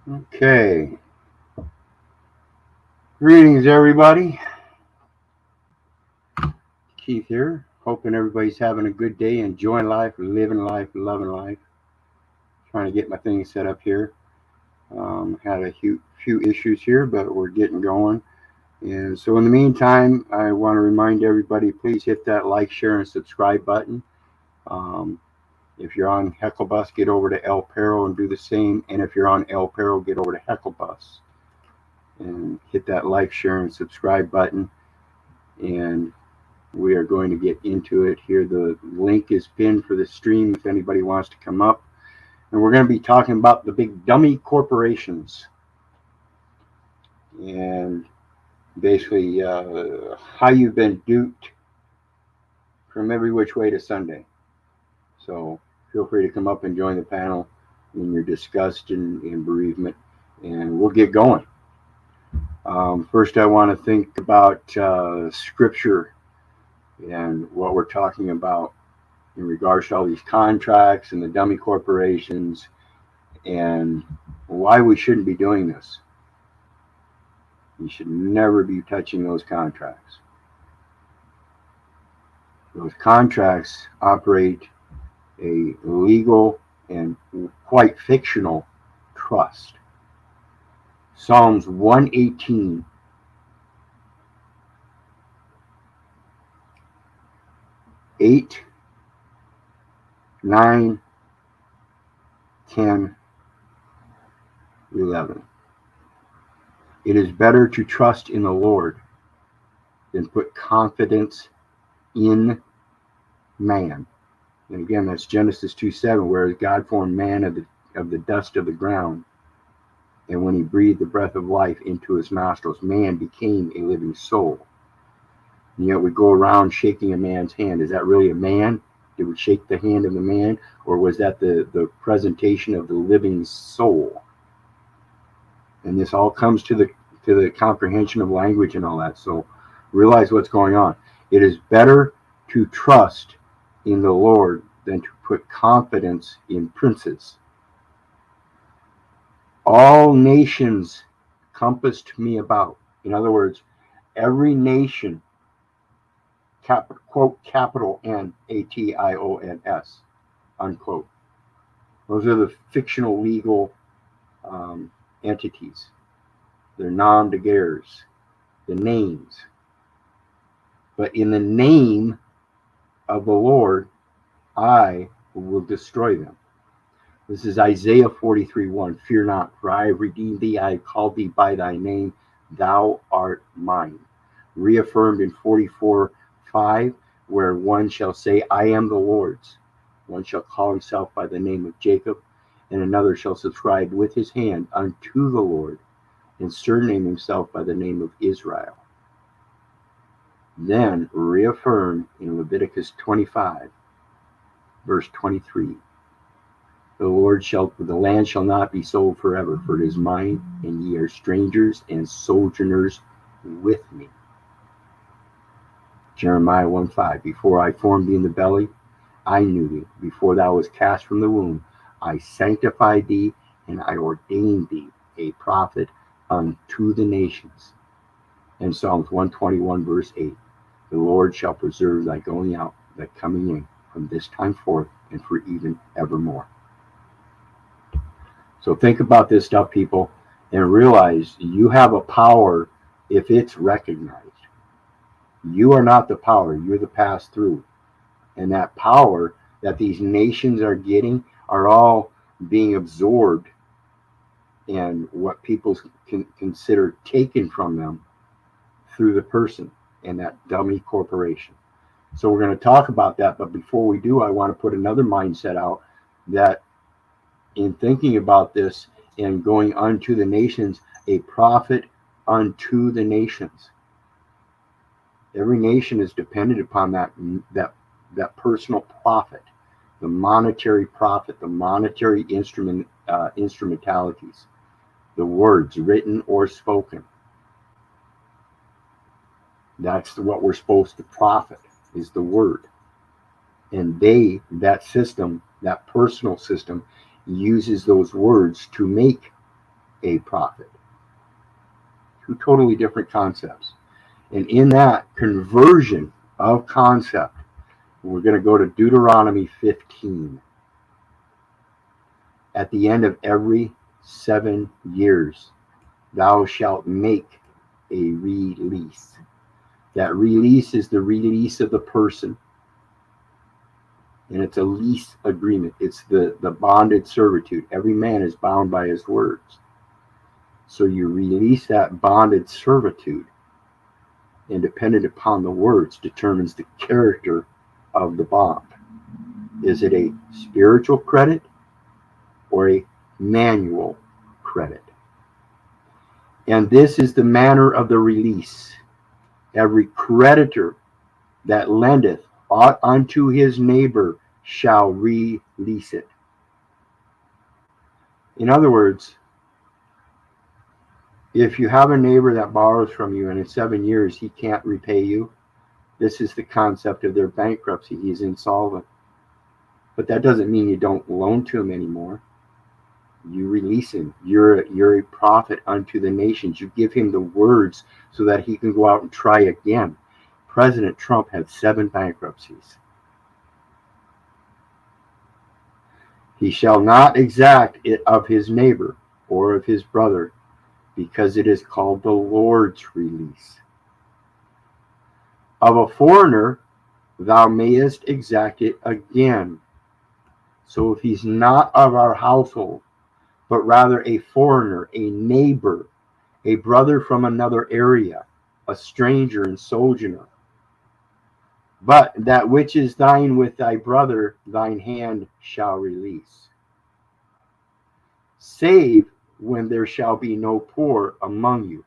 Okay. Greetings, everybody. Keith here. Hoping everybody's having a good day, enjoying life, living life, loving life. Trying to get my things set up here. Had a few issues here, but we're getting going. And so, in the meantime, I want to remind everybody please hit that like, share, and subscribe button. Um, if you're on Hecklebus, get over to El Perro and do the same. And if you're on El Perro, get over to Hecklebus and hit that like, share, and subscribe button. And we are going to get into it here. The link is pinned for the stream if anybody wants to come up. And we're going to be talking about the big dummy corporations and basically how you've been duped from every which way to Sunday. So feel free to come up and join the panel in your disgust and bereavement, and we'll get going. First, I want to think about scripture and what we're talking about in regards to all these contracts and the dummy corporations and why we shouldn't be doing this. You should never be touching those contracts. Those contracts operate a legal and quite fictional trust. Psalms 118, 8, 9, 10, 11. It is better to trust in the Lord than put confidence in man. And again, that's Genesis 2:7, where God formed man of the dust of the ground. And when he breathed the breath of life into his nostrils, man became a living soul. And yet we go around shaking a man's hand. Is that really a man? Did we shake the hand of the man? Or was that the presentation of the living soul? And this all comes to the comprehension of language and all that. So realize what's going on. It is better to trust in the Lord than to put confidence in princes. All nations compassed me about. In other words, every nation, quote, capital NATIONS, unquote. Those are the fictional legal entities. They're nom de guerres, the names. But in the name of the Lord, I will destroy them. This is Isaiah 43:1. Fear not, for I have redeemed thee. I have called thee by thy name. Thou art mine. Reaffirmed in 44:5, where one shall say, I am the Lord's. One shall call himself by the name of Jacob, and another shall subscribe with his hand unto the Lord, and surname himself by the name of Israel. Then reaffirmed in Leviticus 25, verse 23. The land shall not be sold forever, for it is mine, and ye are strangers and sojourners with me. Jeremiah 1:5. Before I formed thee in the belly, I knew thee. Before thou wast cast from the womb, I sanctified thee, and I ordained thee a prophet unto the nations. And Psalms 121, verse 8. The Lord shall preserve thy going out, thy coming in, from this time forth, and for even evermore. So think about this stuff, people, and realize you have a power if it's recognized. You are not the power, you're the pass through. And that power that these nations are getting are all being absorbed and what people can consider taken from them through the person and that dummy corporation. So we're going to talk about that. But before we do, I want to put another mindset out that in thinking about this and going unto the nations, a prophet unto the nations. Every nation is dependent upon that personal prophet, the monetary prophet, the monetary instrumentalities, the words written or spoken. That's what we're supposed to prophet, is the word. And that system, that personal system, uses those words to make a prophet. Two totally different concepts. And in that conversion of concept, we're going to go to Deuteronomy 15. At the end of every 7 years, thou shalt make a release. That release is the release of the person. And it's a lease agreement. It's the bonded servitude. Every man is bound by his words. So you release that bonded servitude, and dependent upon the words determines the character of the bond. Is it a spiritual credit or a manual credit? And this is the manner of the release. Every creditor that lendeth aught unto his neighbor shall release it. In other words, if you have a neighbor that borrows from you and in 7 years he can't repay you, this is the concept of their bankruptcy. He's insolvent. But that doesn't mean you don't loan to him anymore. You release him. You're a prophet unto the nations. You give him the words so that he can go out and try again. President Trump had 7 bankruptcies. He shall not exact it of his neighbor or of his brother, because it is called the Lord's release. Of a foreigner thou mayest exact it again. So if he's not of our household, but rather a foreigner, a neighbor, a brother from another area, a stranger and sojourner, but that which is thine with thy brother, thine hand shall release. Save when there shall be no poor among you.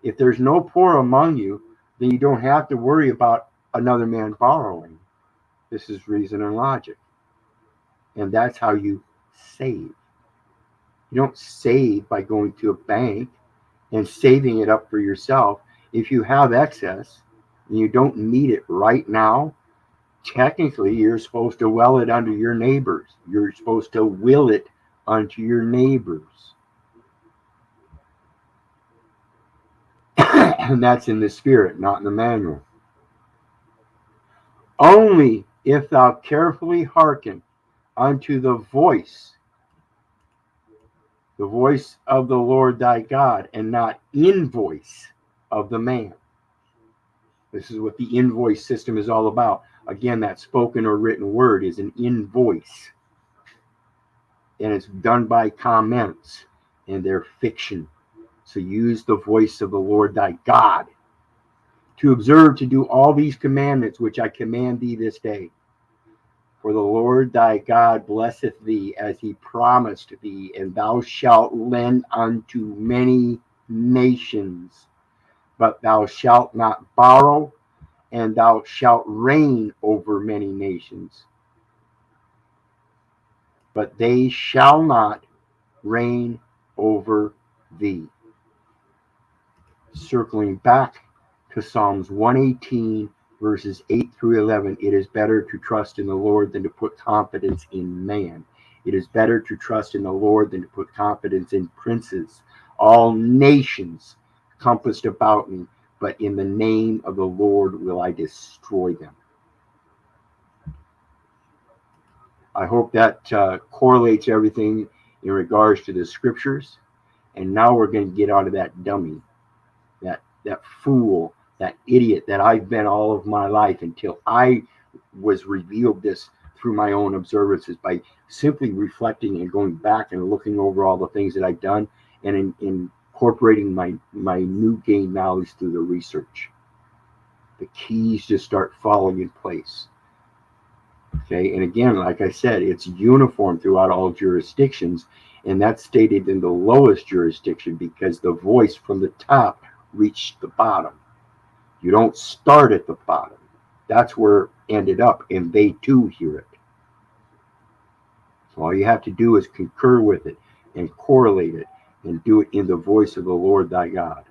If there's no poor among you, then you don't have to worry about another man borrowing. This is reason and logic. And that's how you save. You don't save by going to a bank and saving it up for yourself. If you have excess and you don't need it right now, technically you're supposed to will it unto your neighbors. You're supposed to will it unto your neighbors. And that's in the spirit, not in the manual. Only if thou carefully hearken unto the voice of the Lord thy God, and not invoice of the man. This is what the invoice system is all about. Again, that spoken or written word is an invoice. And it's done by comments, and they're fiction. So use the voice of the Lord thy God to observe to do all these commandments which I command thee this day. For the Lord thy God blesseth thee as he promised thee, and thou shalt lend unto many nations, but thou shalt not borrow, and thou shalt reign over many nations, but they shall not reign over thee. Circling back to Psalms 118, verses 8 through 11, it is better to trust in the Lord than to put confidence in man. It is better to trust in the Lord than to put confidence in princes. All nations compassed about me, but in the name of the Lord will I destroy them. I hope that correlates everything in regards to the scriptures. And now we're going to get out of that dummy, that fool, that idiot that I've been all of my life until I was revealed this through my own observances by simply reflecting and going back and looking over all the things that I've done and incorporating my new gained knowledge through the research. The keys just start falling in place. Okay, and again, like I said, it's uniform throughout all jurisdictions, and that's stated in the lowest jurisdiction because the voice from the top reached the bottom. You don't start at the bottom. That's where it ended up, and they too hear it. So all you have to do is concur with it and correlate it and do it in the voice of the Lord thy God.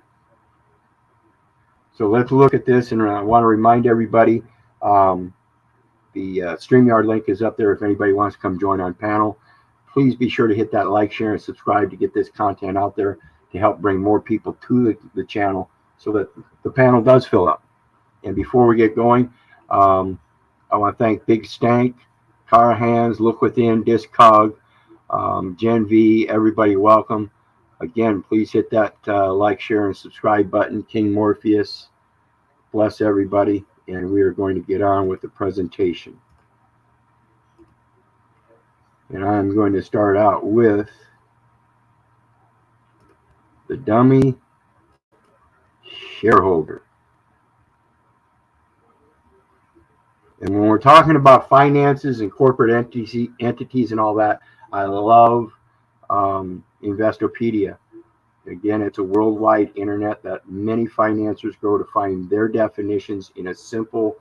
So let's look at this, and I want to remind everybody, the StreamYard link is up there if anybody wants to come join on panel. Please be sure to hit that like, share, and subscribe to get this content out there. to help bring more people to the channel so that the panel does fill up. And before we get going, I want to thank Big Stank, Cara Hands, Look Within, Discog, Gen V, everybody welcome. Again, please hit that like, share, and subscribe button. King Morpheus, bless everybody. And we are going to get on with the presentation. And I'm going to start out with the dummy shareholder. And when we're talking about finances and corporate entities and all that, I love Investopedia. Again, it's a worldwide internet that many financiers go to find their definitions in a simple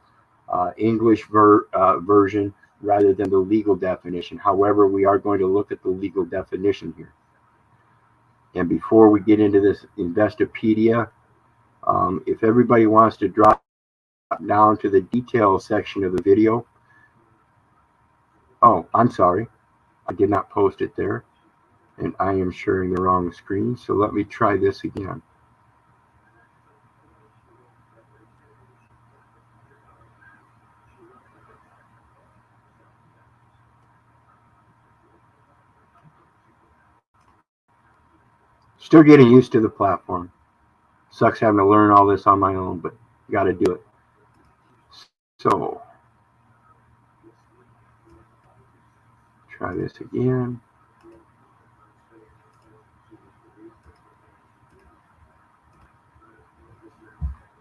English version rather than the legal definition. However, we are going to look at the legal definition here. And before we get into this Investopedia, if everybody wants to drop down to the details section of the video. Oh, I'm sorry. I did not post it there. And I am sharing the wrong screen. So let me try this again. Still getting used to the platform. Sucks having to learn all this on my own, but got to do it. So, try this again.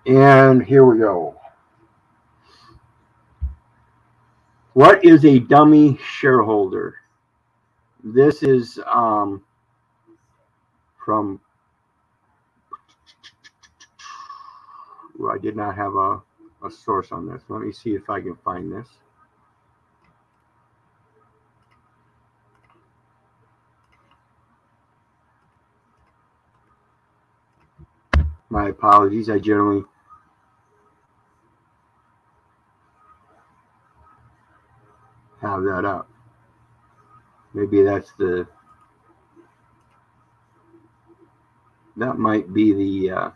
And here we go. What is a dummy shareholder? This is from, I did not have a source on this. Let me see if I can find this. My apologies. I generally have that up. Maybe that might be the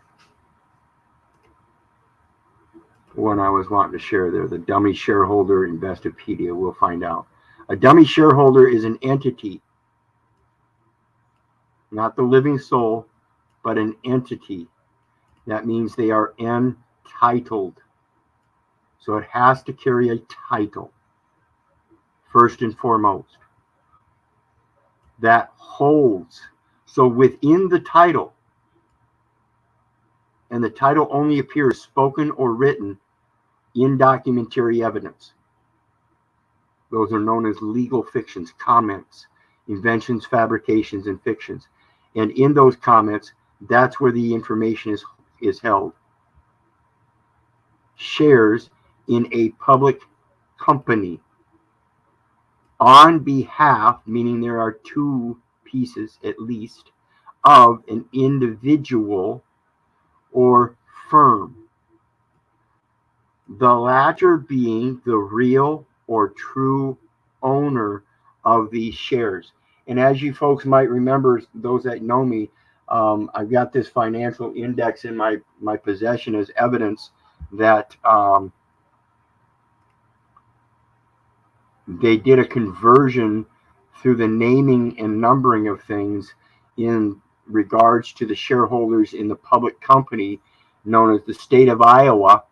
one I was wanting to share there, the dummy shareholder Investopedia. We'll find out. A dummy shareholder is an entity, not the living soul, but an entity. That means they are entitled. So it has to carry a title, first and foremost, that holds. So within the title, and the title only appears spoken or written in documentary evidence. Those are known as legal fictions, comments, inventions, fabrications, and fictions. And in those comments, that's where the information is held. Shares in a public company on behalf, meaning there are two pieces at least, of an individual or firm. The latter being the real or true owner of these shares. And as you folks might remember, those that know me, I've got this financial index in my possession as evidence that they did a conversion through the naming and numbering of things in regards to the shareholders in the public company known as the state of Iowa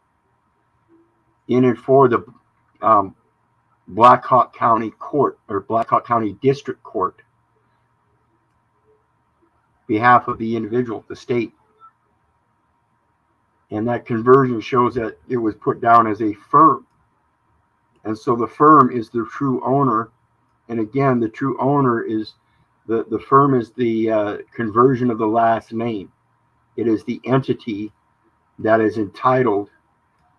in and for the Black Hawk County Court or Black Hawk County District Court, behalf of the individual, the state. And that conversion shows that it was put down as a firm. And so the firm is the true owner. And again, the true owner is the firm is the conversion of the last name. It is the entity that is entitled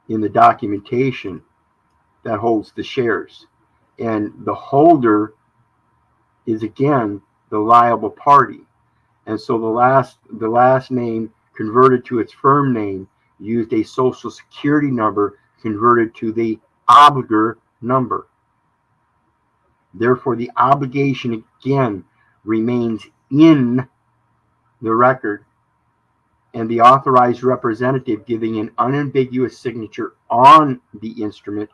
in the documentation that holds the shares. And the holder is again the liable party. And so the last name converted to its firm name used a social security number converted to the obligor number. Therefore, the obligation again remains in the record, and the authorized representative giving an unambiguous signature on the instrument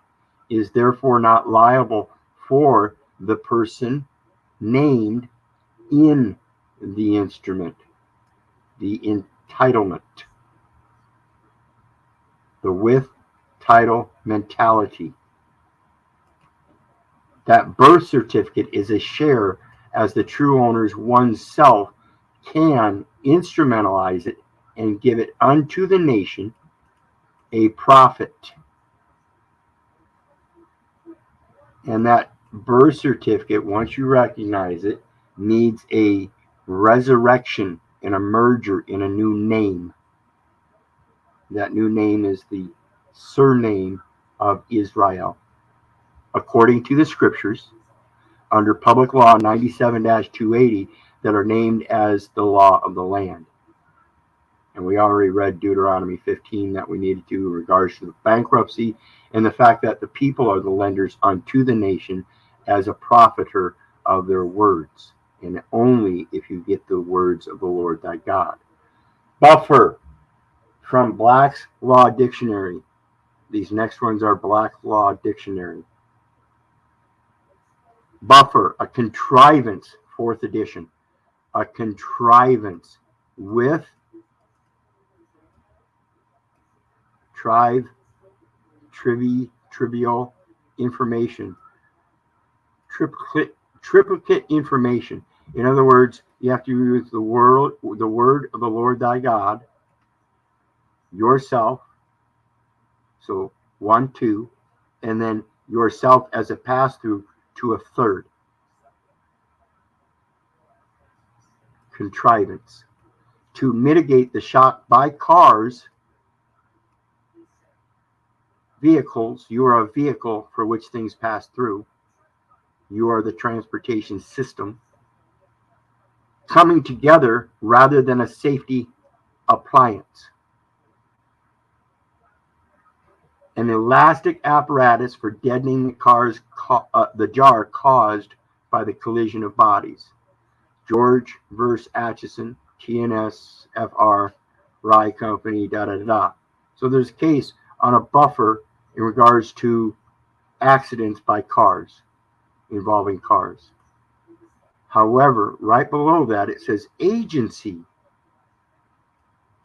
is therefore not liable for the person named in the instrument. The entitlement. The with title mentality. That birth certificate is a share as the true owners oneself can instrumentalize it and give it unto the nation a profit. And that birth certificate, once you recognize it, needs a resurrection and a merger in a new name. That new name is the surname of Israel. According to the scriptures, under Public Law 97-280, that are named as the law of the land. And we already read Deuteronomy 15 that we needed to in regards to the bankruptcy and the fact that the people are the lenders unto the nation as a profiter of their words, and only if you get the words of the Lord thy God. Buffer from Black's Law Dictionary. These next ones are Black Law Dictionary. Buffer, a contrivance, 4th edition. A contrivance with trivial information. Triplicate information. In other words, you have to use the word of the Lord thy God, yourself, so 1, 2, and then yourself as a pass-through to a third. Contrivance. To mitigate the shock by cars, vehicles. You are a vehicle for which things pass through. You are the transportation system. Coming together rather than a safety appliance. An elastic apparatus for deadening the jar caused by the collision of bodies. George versus Atchison, TNS, FR, Rye Company, So there's a case on a buffer in regards to accidents by cars, involving cars. However, right below that, it says agency,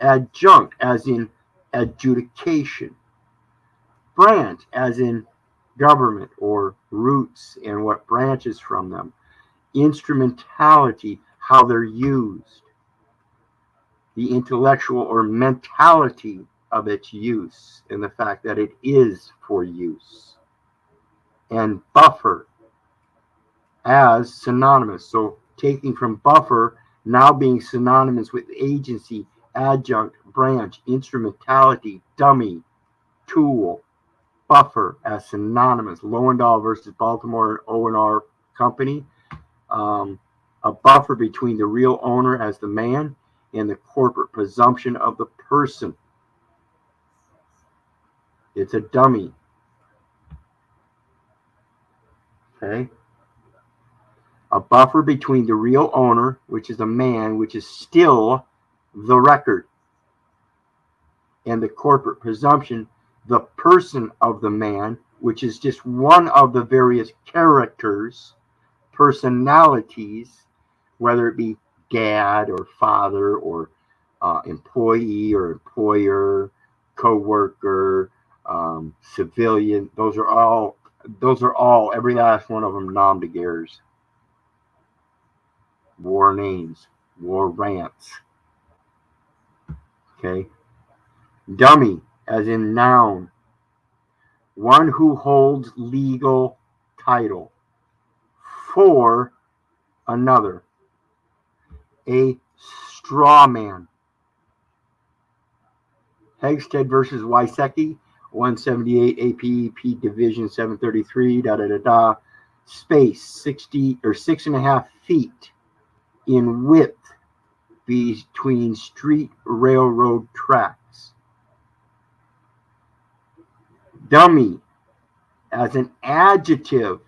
adjunct, as in adjudication, branch, as in government or roots and what branches from them, instrumentality, how they're used, the intellectual or mentality of its use, and the fact that it is for use, and buffer as synonymous. So taking from buffer now being synonymous with agency, adjunct, branch, instrumentality, dummy, tool, buffer as synonymous. Lowendahl versus Baltimore O&R Company. A buffer between the real owner as the man and the corporate presumption of the person. It's a dummy. Okay. A buffer between the real owner, which is a man, which is still the record, and the corporate presumption, the person of the man, which is just one of the various characters, personalities, whether it be dad or father or employee or employer, co-worker, civilian. Those are all, every last one of them, nom de guerres. War names, war rants. Okay. Dummy, as in noun. One who holds legal title for another. A straw man. Hegsted versus Wysecki, 178 APEP Division 733, Space 60 or 6.5 feet in width between street railroad tracks. Dummy, as an adjective,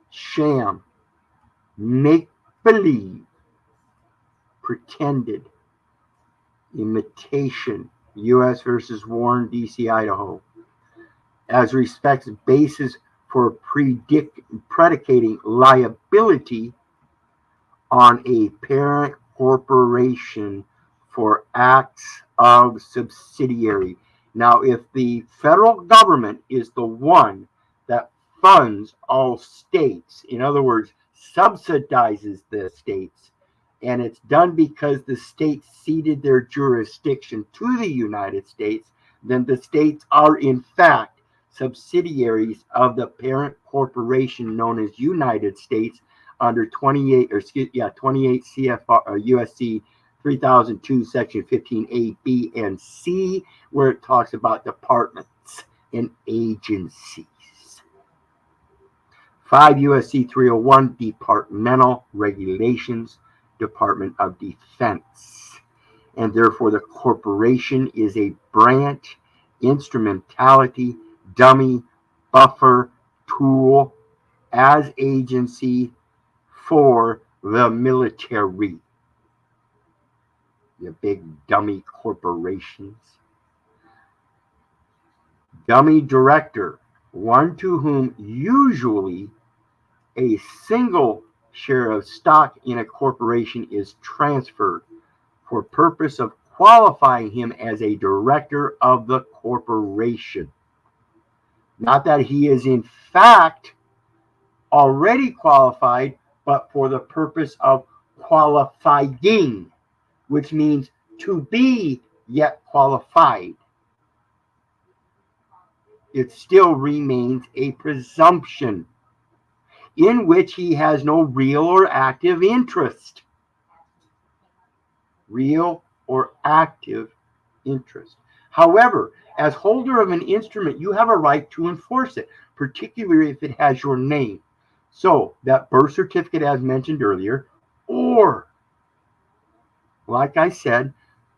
sham, make believe, pretended, imitation, U.S. versus Warren, D.C., Idaho, as respects basis for predicating liability on a parent corporation for acts of subsidiary. Now, if the federal government is the one that funds all states, in other words, subsidizes the states, and it's done because the states ceded their jurisdiction to the United States, then the states are in fact subsidiaries of the parent corporation known as United States under 28 CFR USC 3002 section 15A, B, and C, where it talks about departments and agencies. 5 USC 301 departmental regulations, Department of Defense. And therefore the corporation is a branch, instrumentality, dummy, buffer, tool, as agency for the military. The big dummy corporations. Dummy director, one to whom usually a single share of stock in a corporation is transferred for purpose of qualifying him as a director of the corporation. Not that he is in fact already qualified, but for the purpose of qualifying, which means to be yet qualified. It still remains a presumption in which he has no real or active interest. Real or active interest. However, as holder of an instrument, you have a right to enforce it, particularly if it has your name. So that birth certificate, as mentioned earlier, or, like I said,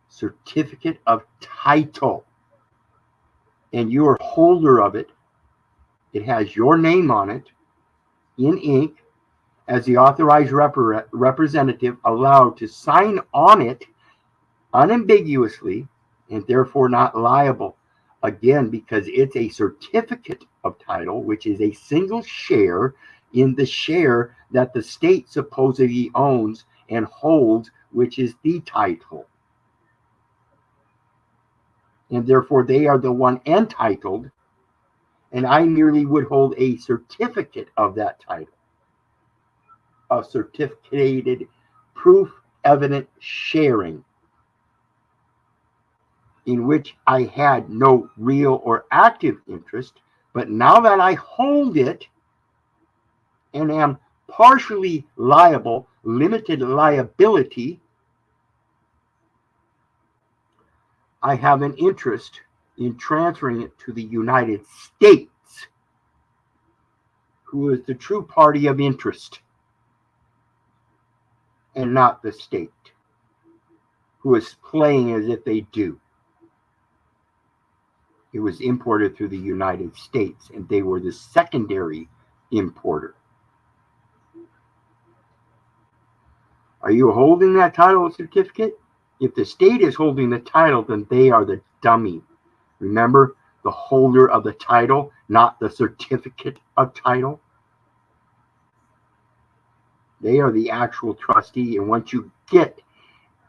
certificate of title, and you are holder of it. It has your name on it in ink as the authorized representative, allowed to sign on it unambiguously and therefore not liable. Again, because it's a certificate of title, which is a single share in the share that the state supposedly owns and holds, which is the title. And therefore they are the one entitled, and I merely would hold a certificate of that title, a certificated proof evident sharing, in which I had no real or active interest, but now that I hold it and am partially liable, limited liability, I have an interest in transferring it to the United States, who is the true party of interest, and not the state, who is playing as if they do. It was imported through the United States, and they were the secondary importer. Are you holding that title or certificate? If the state is holding the title, then they are the dummy. Remember, the holder of the title, not the certificate of title. They are the actual trustee, and once you get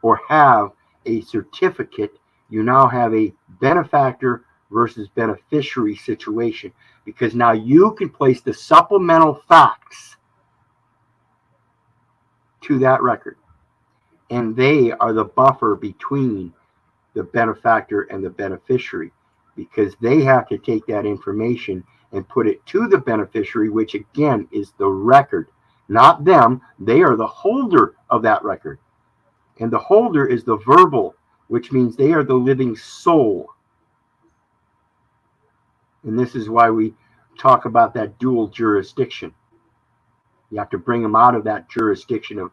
or have a certificate, you now have a benefactor versus beneficiary situation, because now you can place the supplemental facts to that record, and they are the buffer between the benefactor and the beneficiary, because they have to take that information and put it to the beneficiary, which again is the record, not them. They are the holder of that record, and the holder is the verbal, which means they are the living soul. And this is why we talk about that dual jurisdiction. You have to bring them out of that jurisdiction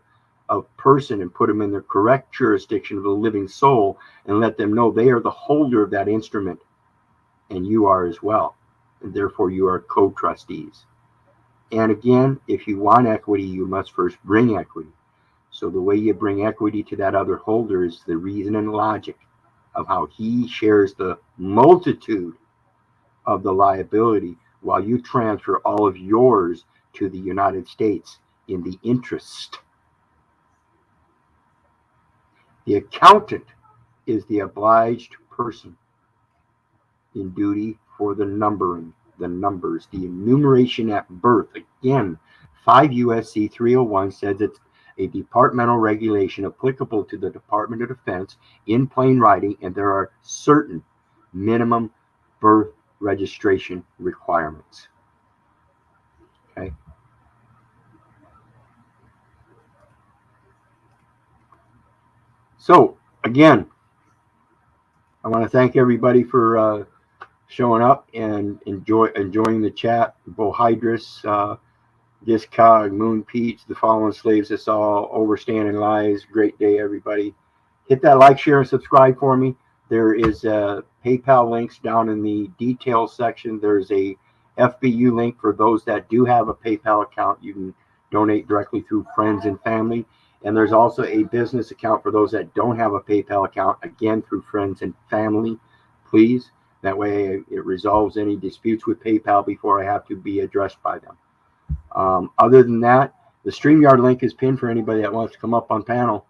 of person and put them in the correct jurisdiction of the living soul, and let them know they are the holder of that instrument, and you are as well, and therefore you are co-trustees. And again, if you want equity, you must first bring equity. So the way you bring equity to that other holder is the reason and logic of how he shares the multitude of the liability while you transfer all of yours to the United States in the interest. The accountant is the obliged person in duty for the numbering, the numbers, the enumeration at birth. Again, 5 U.S.C. 301 says it's a departmental regulation applicable to the Department of Defense in plain writing, and there are certain minimum birth registration requirements. Okay. So again, I want to thank everybody for showing up and enjoying the chat. Bohydrus, Discog, Moon Peach, The Fallen Slaves, us all, Overstanding Lies. Great day, everybody. Hit that like, share, and subscribe for me. There is PayPal links down in the details section. There's a FBU link for those that do have a PayPal account. You can donate directly through friends and family. And there's also a business account for those that don't have a PayPal account, again, through friends and family, please. That way it resolves any disputes with PayPal before I have to be addressed by them. Other than that, the StreamYard link is pinned for anybody that wants to come up on panel.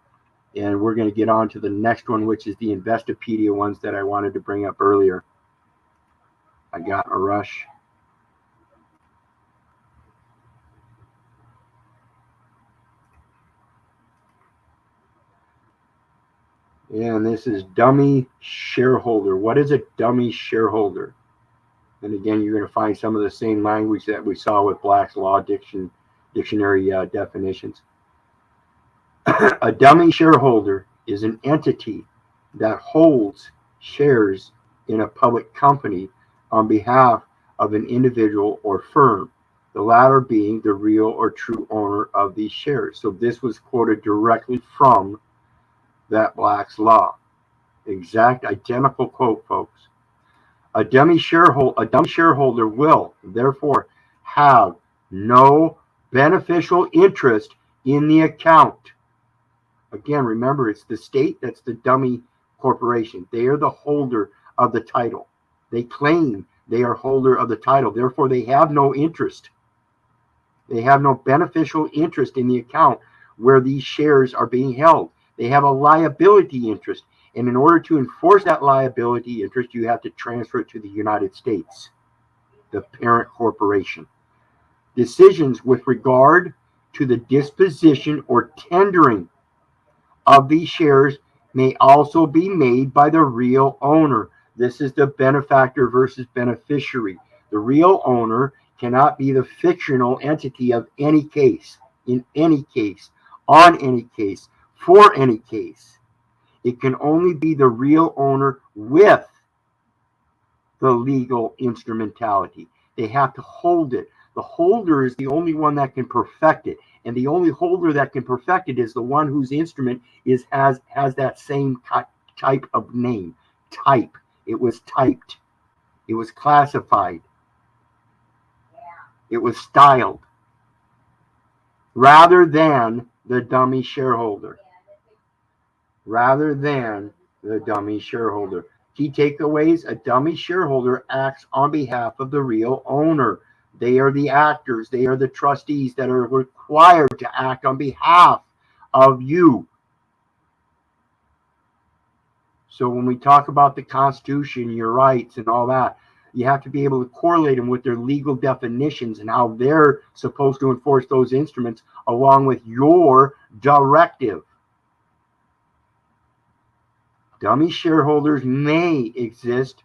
And we're going to get on to the next one, which is the Investopedia ones that I wanted to bring up earlier. I got a rush. And this is dummy shareholder. What is a dummy shareholder? And again, you're going to find some of the same language that we saw with Black's Law Dictionary definitions. A dummy shareholder is an entity that holds shares in a public company on behalf of an individual or firm, the latter being the real or true owner of these shares. So this was quoted directly from that Black's Law. Exact identical quote, folks. A dummy shareholder will therefore have no beneficial interest in the account. Again, remember, it's the state that's the dummy corporation. They are the holder of the title. They claim they are holder of the title. Therefore, they have no interest. They have no beneficial interest in the account where these shares are being held. They have a liability interest. And in order to enforce that liability interest, you have to transfer it to the United States, the parent corporation. Decisions with regard to the disposition or tendering of these shares may also be made by the real owner. This is the benefactor versus beneficiary. The real owner cannot be the fictional entity of any case, in any case, on any case, for any case. It can only be the real owner with the legal instrumentality. They have to hold it. The holder is the only one that can perfect it. And the only holder that can perfect it is the one whose instrument has that same type of name. Type. It was typed. It was classified. It was styled. Rather than the dummy shareholder. Rather than the dummy shareholder. Key takeaways: a dummy shareholder acts on behalf of the real owner. They are the actors. They are the trustees that are required to act on behalf of you. So when we talk about the Constitution, your rights, and all that, you have to be able to correlate them with their legal definitions and how they're supposed to enforce those instruments along with your directive. Dummy shareholders may exist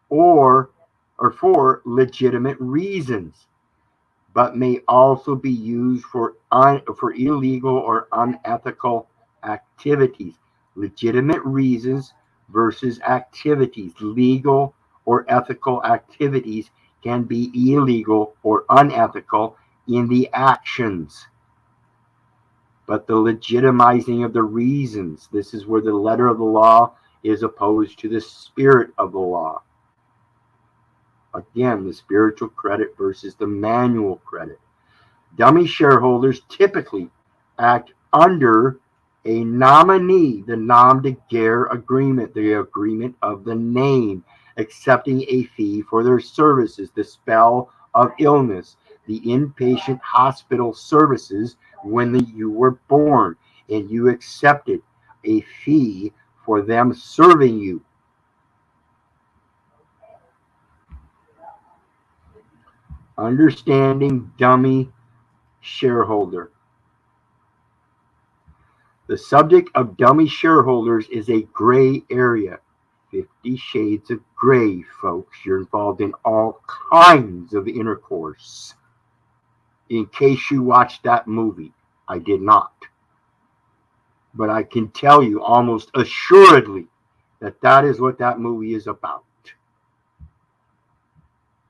or for legitimate reasons, but may also be used for illegal or unethical activities. Legitimate reasons versus activities. Legal or ethical activities can be illegal or unethical in the actions. But the legitimizing of the reasons, this is where the letter of the law is opposed to the spirit of the law. Again, the spiritual credit versus the manual credit. Dummy shareholders typically act under a nominee, the nom de guerre agreement, the agreement of the name, accepting a fee for their services, the spell of illness, the inpatient hospital services when you were born, and you accepted a fee for them serving you. Understanding dummy shareholder. The subject of dummy shareholders is a gray area. 50 Shades of Gray, folks. You're involved in all kinds of intercourse. In case you watched that movie, I did not. But I can tell you almost assuredly that that is what that movie is about.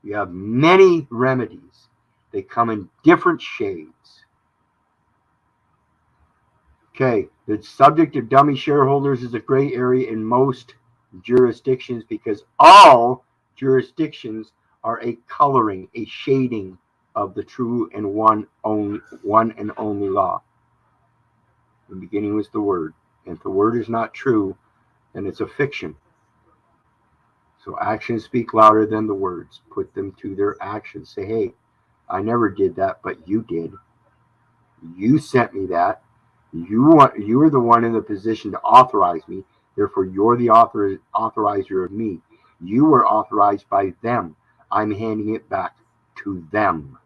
You have many remedies. They come in different shades. Okay, the subject of dummy shareholders is a gray area in most jurisdictions because all jurisdictions are a coloring, a shading of the true and one and only law. The beginning was the Word. And if the Word is not true, then it's a fiction. So actions speak louder than the words. Put them to their actions. Say, hey, I never did that, but you did. You sent me that. You are the one in the position to authorize me. Therefore, you're the authorizer of me. You were authorized by them. I'm handing it back to them.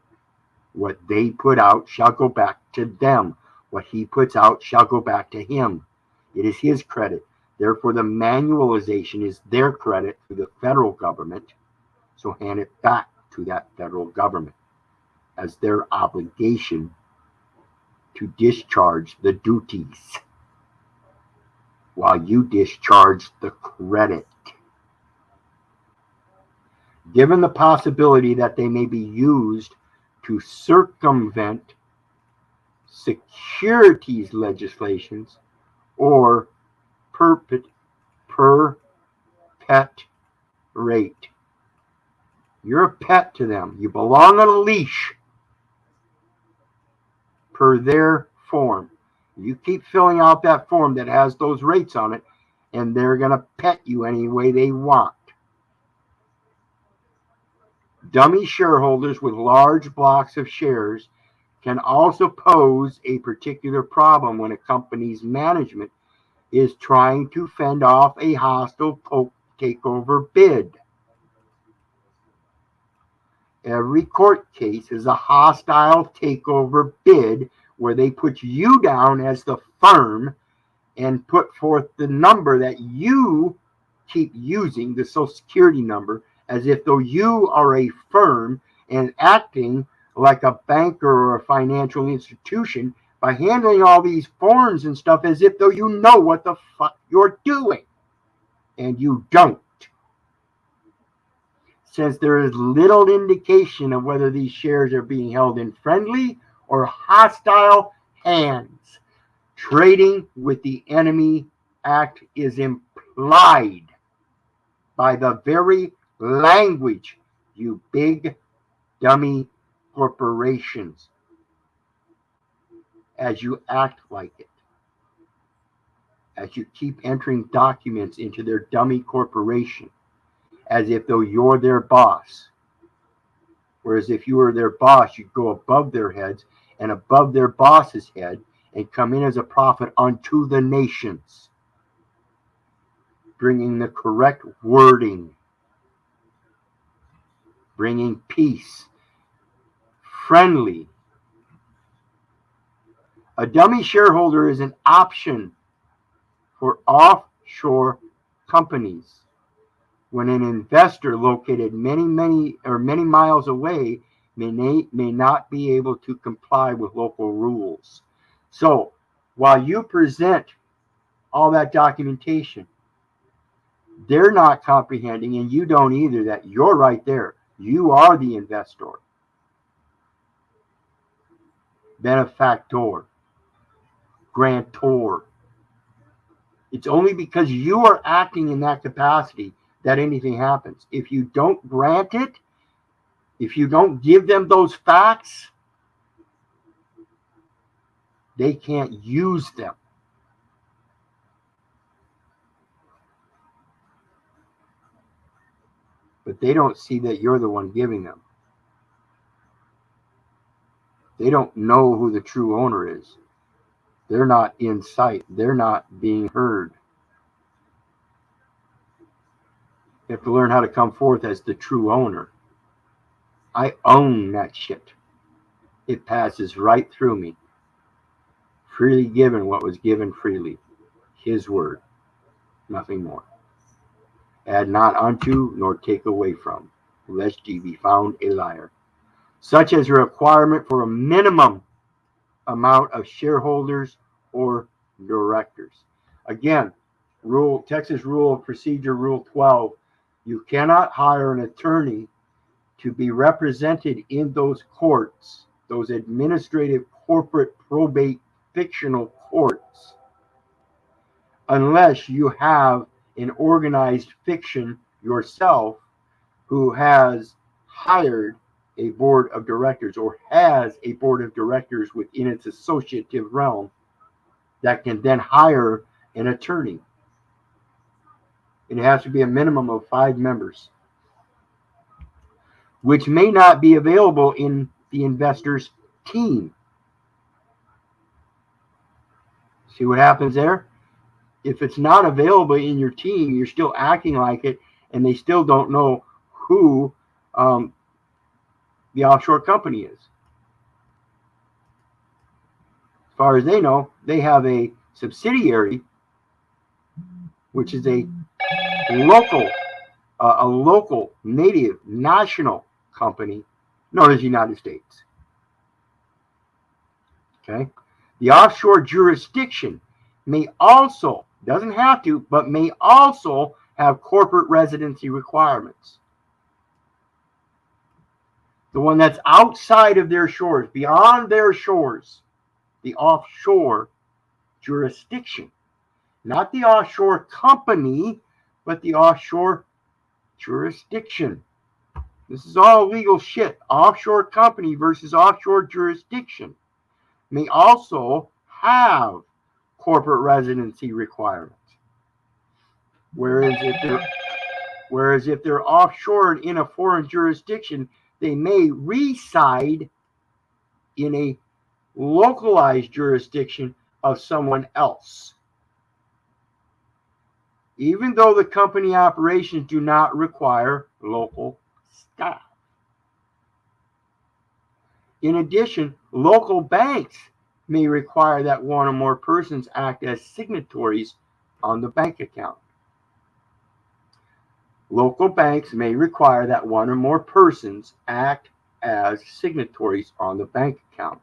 What they put out shall go back to them. What he puts out shall go back to him. It is his credit. Therefore, the manualization is their credit to the federal government. So hand it back to that federal government as their obligation to discharge the duties while you discharge the credit. Given the possibility that they may be used to circumvent securities legislations or perpet rate. You're a pet to them. You belong on a leash per their form. You keep filling out that form that has those rates on it, and they're going to pet you any way they want. Dummy shareholders with large blocks of shares can also pose a particular problem when a company's management is trying to fend off a hostile takeover bid. Every court case is a hostile takeover bid where they put you down as the firm and put forth the number that you keep using, the Social Security number, as if though you are a firm and acting like a banker or a financial institution by handling all these forms and stuff as if though you know what the fuck you're doing. And you don't. Since there is little indication of whether these shares are being held in friendly or hostile hands, trading with the enemy act is implied by the very language, you big dummy corporations, as you act like it, as you keep entering documents into their dummy corporation, as if though you're their boss. Whereas if you were their boss, you'd go above their heads and above their boss's head and come in as a prophet unto the nations, bringing the correct wording, bringing peace, friendly. A dummy shareholder is an option for offshore companies. When an investor located many miles away may not be able to comply with local rules. So while you present all that documentation, they're not comprehending, and you don't either, that you're right there. You are the investor, benefactor, grantor. It's only because you are acting in that capacity that anything happens. If you don't grant it, if you don't give them those facts, They can't use them. But they don't see that you're the one giving them. They don't know who the true owner is. They're not in sight. They're not being heard. You have to learn how to come forth as the true owner. I own that shit. It passes right through me. Freely given what was given freely. His word. Nothing more. Add not unto, nor take away from, lest ye be found a liar. Such as a requirement for a minimum amount of shareholders or directors. Again, Texas Rule of Procedure Rule 12, you cannot hire an attorney to be represented in those courts, those administrative, corporate, probate, fictional courts, unless you have an organized fiction yourself who has hired a board of directors or has a board of directors within its associative realm that can then hire an attorney. It has to be a minimum of 5 members, which may not be available in the investor's team. See what happens there? If it's not available in your team, you're still acting like it, and they still don't know who the offshore company is. As far as they know, they have a subsidiary, which is a local native national company known as United States. Okay, the offshore jurisdiction may also, doesn't have to, but may also have corporate residency requirements. The one that's outside of their shores, beyond their shores, the offshore jurisdiction. Not the offshore company, but the offshore jurisdiction. This is all legal shit. Offshore company versus offshore jurisdiction may also have corporate residency requirements. Whereas if they're offshore in a foreign jurisdiction, they may reside in a localized jurisdiction of someone else, even though the company operations do not require local staff. In addition, local banks may require that one or more persons act as signatories on the bank account. Local banks may require that one or more persons act as signatories on the bank account.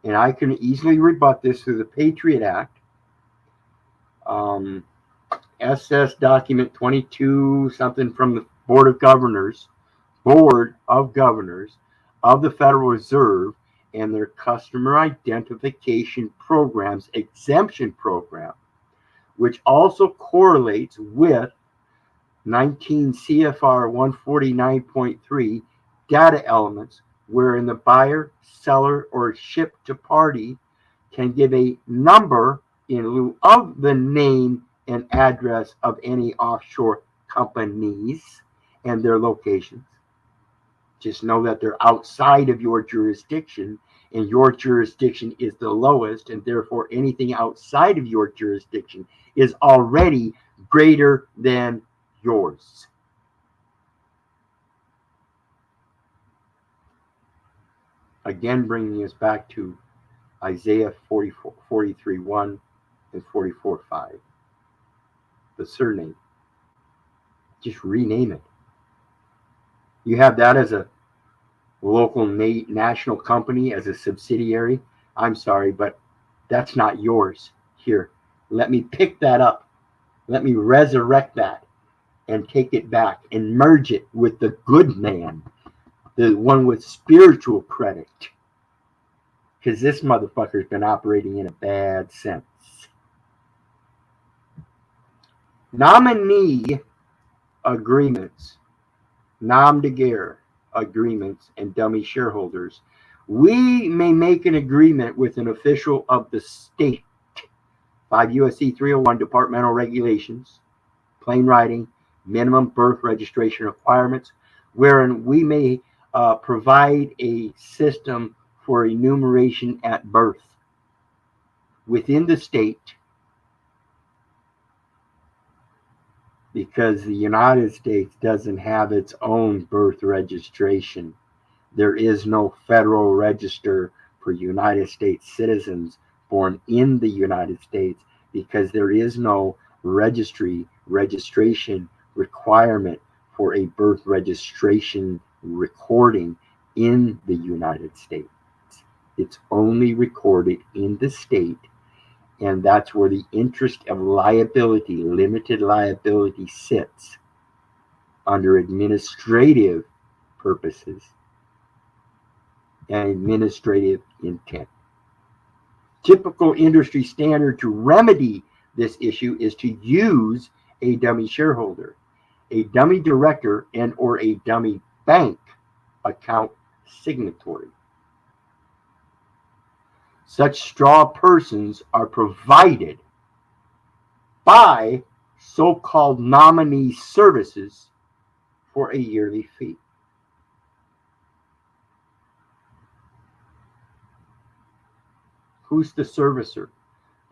And I can easily rebut this through the Patriot Act, SS document 22, something from the Board of Governors of the Federal Reserve and their Customer Identification Programs Exemption Program, which also correlates with 19 CFR 149.3 data elements, wherein the buyer, seller, or ship to party can give a number in lieu of the name and address of any offshore companies and their locations. Just know that they're outside of your jurisdiction, and your jurisdiction is the lowest, and therefore anything outside of your jurisdiction is already greater than yours. Again, bringing us back to Isaiah 43:1 and 44:5. The surname. Just rename it. You have that as a local national company, as a subsidiary. I'm sorry, but that's not yours. Here, let me pick that up. Let me resurrect that and take it back and merge it with the good man, the one with spiritual credit. Because this motherfucker's been operating in a bad sense. Nominee agreements, nom de guerre agreements, and dummy shareholders We may make an agreement with an official of the state, 5 U.S.C. 301 departmental regulations, plain writing, minimum birth registration requirements, wherein we may provide a system for enumeration at birth within the state, because the United States doesn't have its own birth registration. There is no federal register for United States citizens born in the United States, because there is no registration requirement for a birth registration recording in the United States. It's only recorded in the state, and that's where the interest of liability, limited liability, sits under administrative purposes and administrative intent. Typical industry standard to remedy this issue is to use a dummy shareholder, a dummy director, and or a dummy bank account signatory. Such straw persons are provided by so-called nominee services for a yearly fee. Who's the servicer?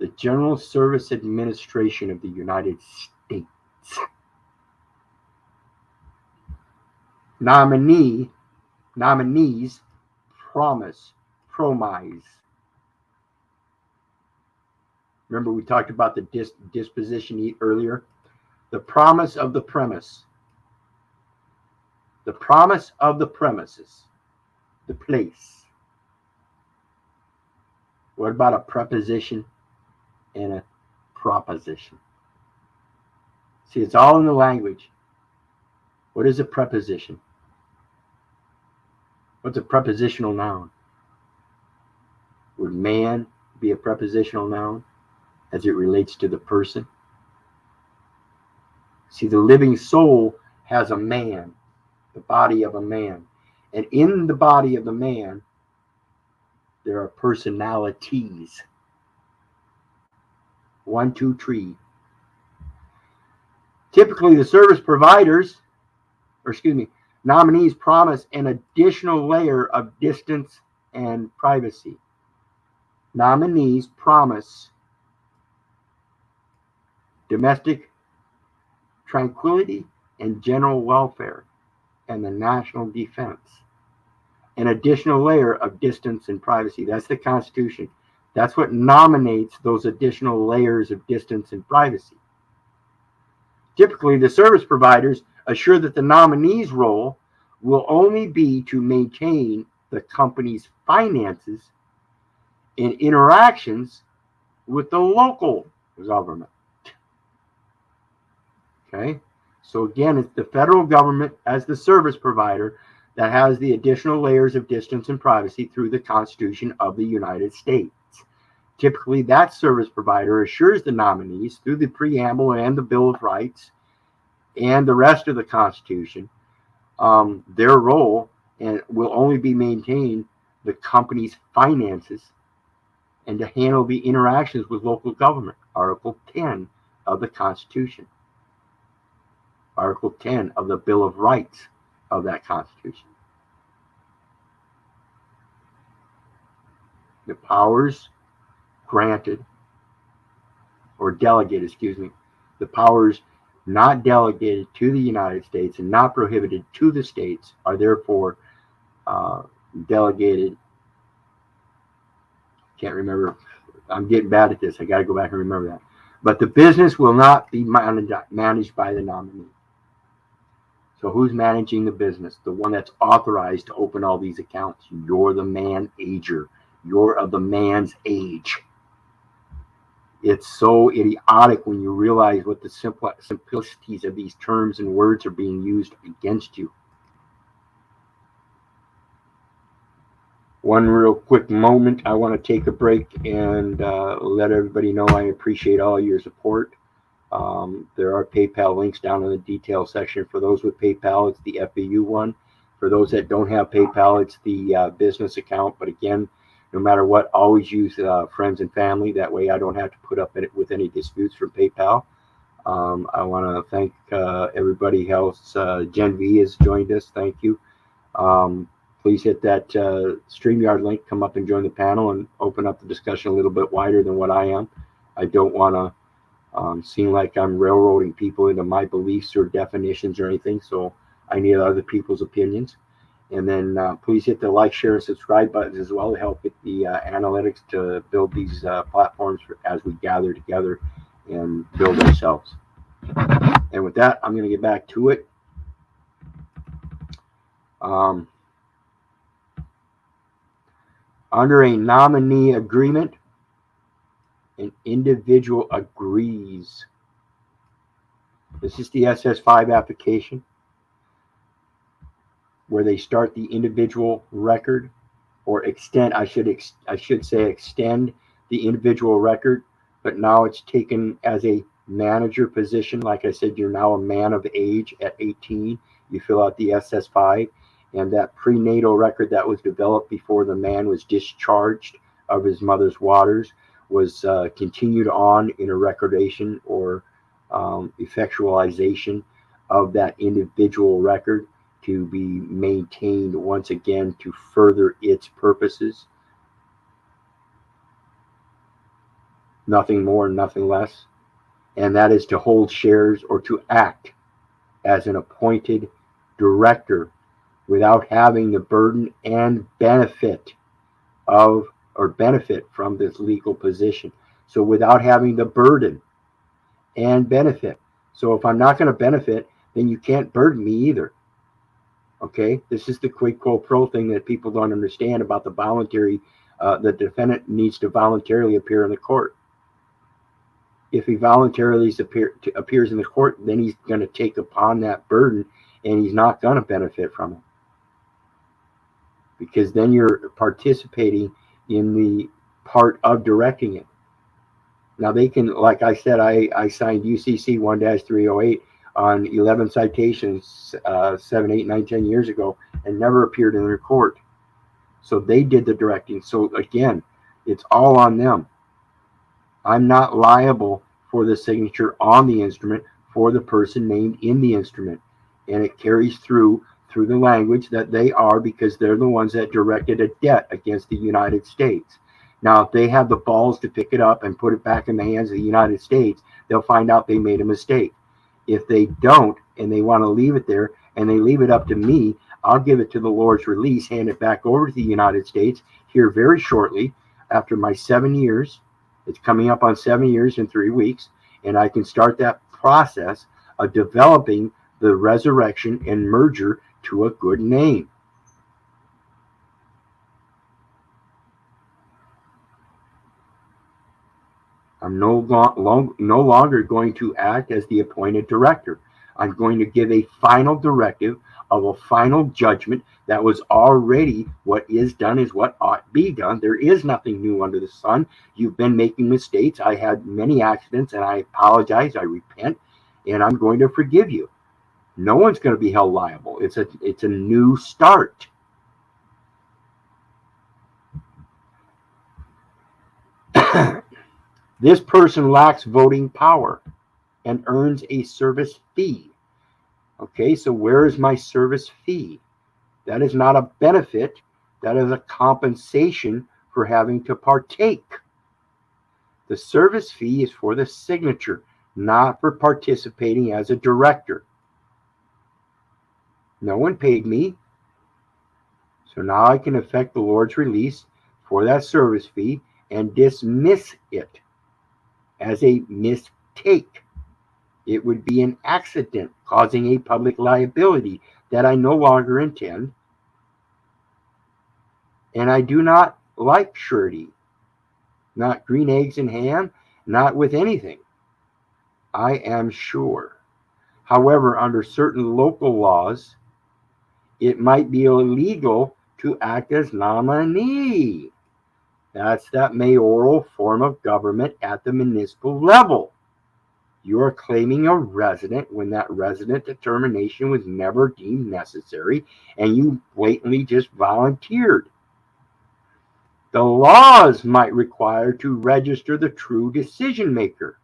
The General Service Administration of the United States. Nominees promise. Remember, we talked about the disposition earlier? The promise of the premise. The promise of the premises. The place. What about a preposition and a proposition? See, it's all in the language. What is a preposition? What's a prepositional noun? Would man be a prepositional noun as it relates to the person? See, the living soul has a man, the body of a man. And in the body of the man, there are personalities. 1, 2, 3. Typically, the service providers, nominees promise an additional layer of distance and privacy. Nominees promise domestic tranquility and general welfare and the national defense. An additional layer of distance and privacy. That's the Constitution. That's what nominates those additional layers of distance and privacy. Typically, the service providers assure that the nominee's role will only be to maintain the company's finances and interactions with the local government. Okay? So again, it's the federal government as the service provider that has the additional layers of distance and privacy through the Constitution of the United States. Typically, that service provider assures the nominees through the preamble and the Bill of Rights and the rest of the Constitution, their role and will only be maintained the company's finances and to handle the interactions with local government. Article 10 of the Constitution. Article 10 of the Bill of Rights of that Constitution. The powers granted or delegated, the powers not delegated to the United States and not prohibited to the states are therefore delegated. Can't remember. I'm getting bad at this. I got to go back and remember that. But the business will not be managed by the nominee. So who's managing the business? The one that's authorized to open all these accounts. You're the man-ager. You're of the man's age. It's so idiotic when you realize what the simplicities of these terms and words are being used against you. One real quick moment, I want to take a break and let everybody know I appreciate all your support. There are PayPal links down in the detail section. For those with PayPal, it's the FAU one. For those that don't have PayPal, it's the business account. But again, no matter what, always use friends and family. That way I don't have to put up with any disputes from PayPal. I want to thank everybody else. Gen V has joined us. Thank you. Please hit that StreamYard link, come up and join the panel and open up the discussion a little bit wider than what I am. I don't want to seem like I'm railroading people into my beliefs or definitions or anything, so I need other people's opinions. And then please hit the like, share, and subscribe buttons as well to help with the analytics to build these platforms as we gather together and build ourselves. And with that, I'm going to get back to it. Under a nominee agreement, an individual agrees. This is the SS5 application where they start the individual record, or extend, I should say extend the individual record, but now it's taken as a manager position. Like I said, you're now a man of age at 18. You fill out the SS5, and that prenatal record that was developed before the man was discharged of his mother's waters was continued on in a recordation or effectualization of that individual record to be maintained once again to further its purposes. Nothing more, nothing less. And that is to hold shares or to act as an appointed director without having the burden and benefit of, or benefit from this legal position. So without having the burden and benefit. So if I'm not going to benefit, then you can't burden me either. Okay, this is the quid pro quo thing that people don't understand about the voluntary. The defendant needs to voluntarily appear in the court. If he voluntarily appears in the court, then he's going to take upon that burden, and he's not going to benefit from it, because then you're participating in the part of directing it. Now they can, like I said, I signed UCC 1-308 on 11 citations 7, 8, 9, 10 years ago and never appeared in their court. So they did the directing. So again, it's all on them. I'm not liable for the signature on the instrument for the person named in the instrument. And it carries through the language that they are, because they're the ones that directed a debt against the United States. Now, if they have the balls to pick it up and put it back in the hands of the United States, they'll find out they made a mistake. If they don't, and they want to leave it there, and they leave it up to me, I'll give it to the Lord's release, hand it back over to the United States here very shortly after my 7 years. It's coming up on 7 years in 3 weeks, and I can start that process of developing the resurrection and merger to a good name. I'm no longer going to act as the appointed director. I'm going to give a final directive of a final judgment that was already what is done is what ought to be done. There is nothing new under the sun. You've been making mistakes. I had many accidents, and I apologize. I repent, and I'm going to forgive you. No one's going to be held liable. It's a new start. This person lacks voting power and earns a service fee. Okay, so where is my service fee? That is not a benefit. That is a compensation for having to partake. The service fee is for the signature, not for participating as a director. No one paid me. So now I can effect the Lord's release for that service fee and dismiss it as a mistake. It would be an accident causing a public liability that I no longer intend. And I do not like surety. Not green eggs and ham, not with anything. I am sure. However, under certain local laws, it might be illegal to act as nominee. That's that mayoral form of government at the municipal level. You are claiming a resident when that resident determination was never deemed necessary and you blatantly just volunteered. The laws might require to register the true decision maker.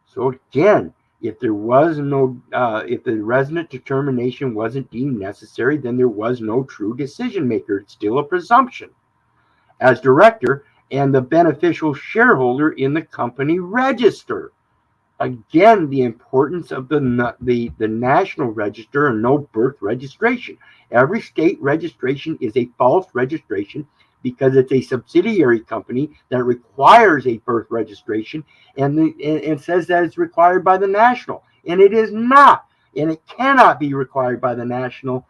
So again, if there was no, if the resident determination wasn't deemed necessary, then there was no true decision maker. It's still a presumption. As director and the beneficial shareholder in the company register. Again, the importance of the national register and no birth registration. Every state registration is a false registration because it's a subsidiary company that requires a birth registration and says that it's required by the national. And it is not. And it cannot be required by the national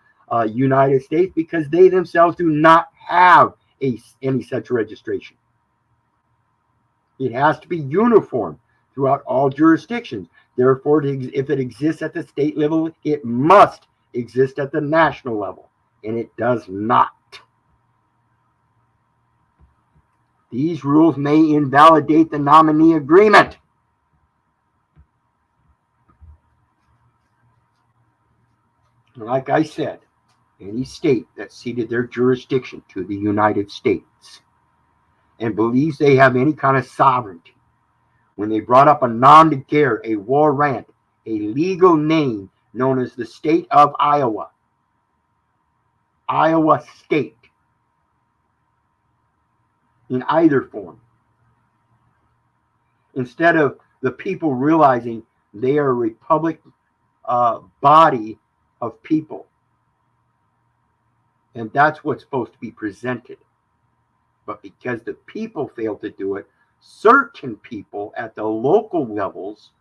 United States because they themselves do not have any such registration. It has to be uniform throughout all jurisdictions. Therefore, if it exists at the state level, it must exist at the national level, and it does not. These rules may invalidate the nominee agreement. Like I said, any state that ceded their jurisdiction to the United States and believes they have any kind of sovereignty, when they brought up a nom de guerre, a warrant, a legal name known as the state of Iowa, Iowa State, in either form, instead of the people realizing they are a republic body of people, and that's what's supposed to be presented. But because the people fail to do it, certain people at the local levels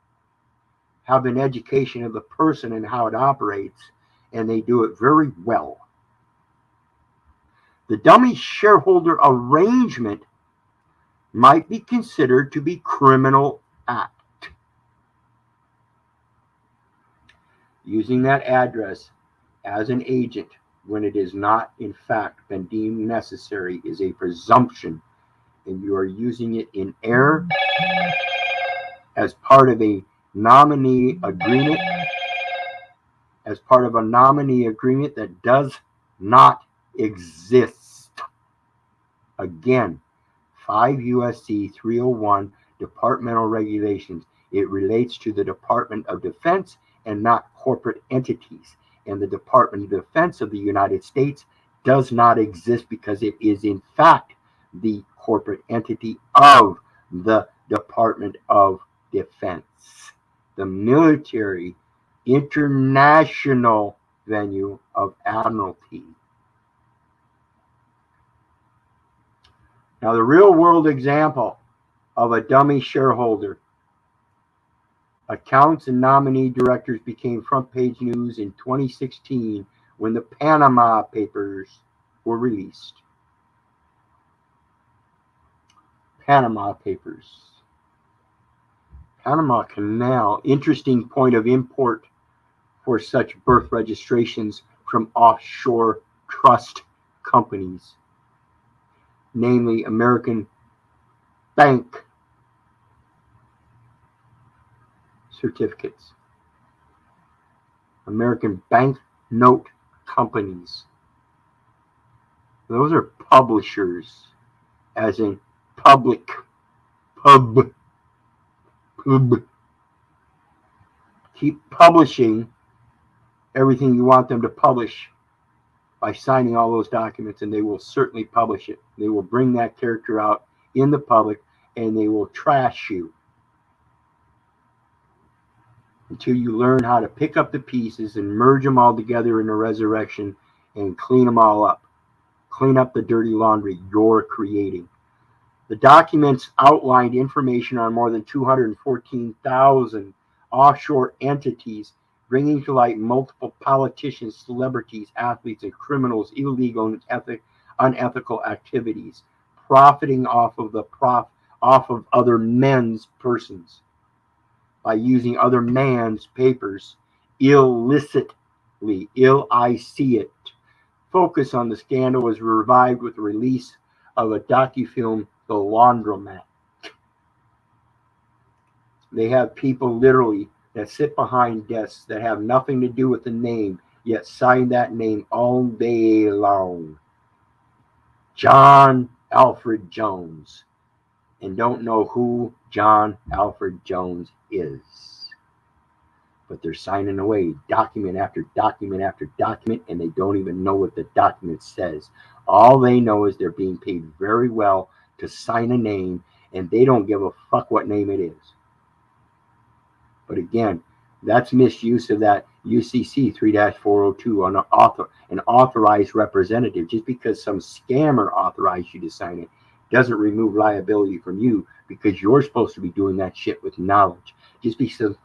have an education of the person and how it operates, and they do it very well. The dummy shareholder arrangement might be considered to be criminal act. Using that address as an agent when it is not in fact been deemed necessary is a presumption, and you are using it in error as part of a nominee agreement, that does not exist. Again, 5 U.S.C. 301 departmental regulations. It relates to the Department of Defense and not corporate entities. And the Department of Defense of the United States does not exist because it is in fact the corporate entity of the Department of Defense, the military international venue of admiralty. Now, the real world example of a dummy shareholder. Accounts and nominee directors became front page news in 2016 when the Panama Papers were released. Panama Papers. Panama Canal, interesting point of import for such birth registrations from offshore trust companies, namely American Bank certificates, American bank note companies. Those are publishers, as in public, pub. Keep publishing everything you want them to publish by signing all those documents, and they will certainly publish it. They will bring that character out in the public, and they will trash you until you learn how to pick up the pieces and merge them all together in a resurrection and clean them all up. Clean up the dirty laundry you're creating. The documents outlined information on more than 214,000 offshore entities, bringing to light multiple politicians, celebrities, athletes, and criminals' illegal and unethical activities, profiting off of other men's persons by using other man's papers illicitly. Illicit. Focus on the scandal was revived with the release of a docufilm, The Laundromat. They have people literally that sit behind desks that have nothing to do with the name, yet sign that name all day long. John Alfred Jones, and don't know who John Alfred Jones is. But they're signing away document after document after document, and they don't even know what the document says. All they know is they're being paid very well to sign a name, and they don't give a fuck what name it is. But again, that's misuse of that UCC 3-402 on an authorized representative. Just because some scammer authorized you to sign it doesn't remove liability from you, because you're supposed to be doing that shit with knowledge. Just because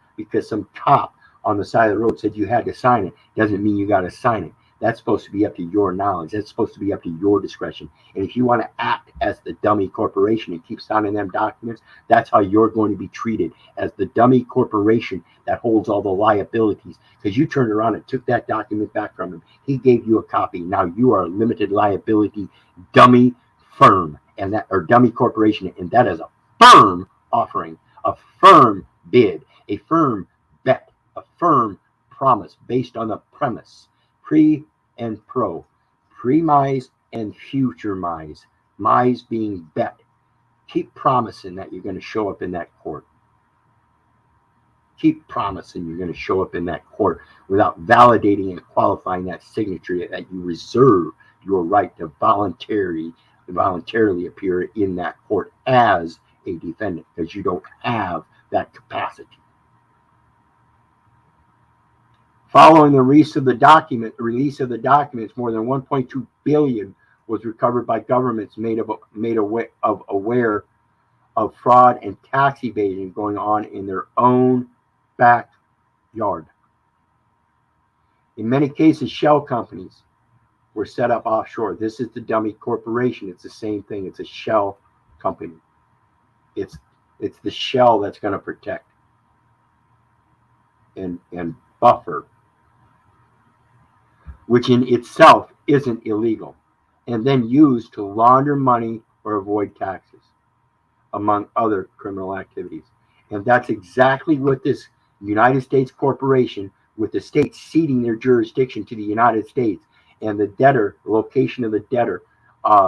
some cop on the side of the road said you had to sign it doesn't mean you got to sign it. That's supposed to be up to your knowledge. That's supposed to be up to your discretion. And if you want to act as the dummy corporation and keep signing them documents, that's how you're going to be treated, as the dummy corporation that holds all the liabilities. Because you turned around and took that document back from him. He gave you a copy. Now you are a limited liability dummy firm, and that, or dummy corporation, and that is a firm offering, a firm bid, a firm bet, a firm promise based on the premise, pre and pro, premise and future mise, mise being bet. Keep promising that you're going to show up in that court. Keep promising you're going to show up in that court without validating and qualifying that signature, that you reserve your right to voluntarily appear in that court as a defendant, because you don't have that capacity. Following the release of the documents, more than 1.2 billion was recovered by governments made aware of fraud and tax evasion going on in their own backyard. In many cases, shell companies were set up offshore. This is the dummy corporation. It's the same thing. It's a shell company. It's the shell that's going to protect and buffer, which in itself isn't illegal, and then used to launder money or avoid taxes, among other criminal activities. And that's exactly what this United States corporation, with the states ceding their jurisdiction to the United States, and the debtor, location of the debtor,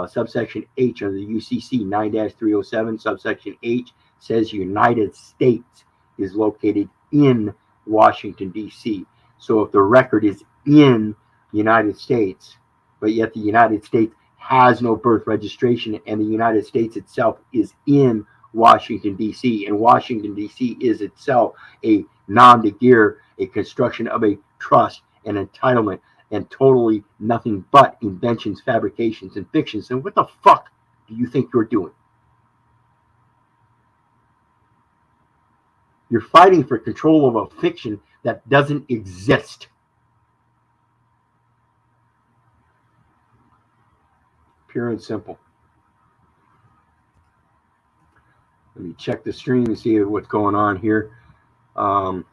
subsection H under the UCC 9-307, subsection H says United States is located in Washington, D.C. So if the record is in the United States, but yet the United States has no birth registration, and the United States itself is in Washington, D.C., and Washington, D.C. is itself a nom de guerre, a construction of a trust and entitlement, and totally nothing but inventions, fabrications, and fictions. And what the fuck do you think you're doing? You're fighting for control of a fiction that doesn't exist. Pure and simple. Let me check the stream and see what's going on here. No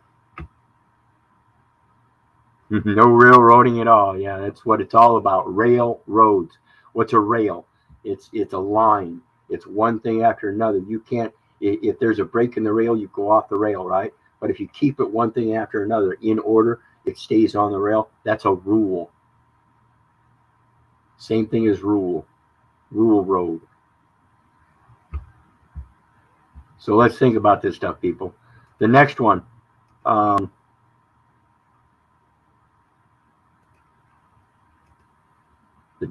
railroading at all. Yeah, that's what it's all about. Railroads. What's a rail? It's a line. It's one thing after another. You can't, if there's a break in the rail, you go off the rail, right? But if you keep it one thing after another in order, it stays on the rail. That's a rule. Same thing as rule. Rule road. So let's think about this stuff, people. The next one. The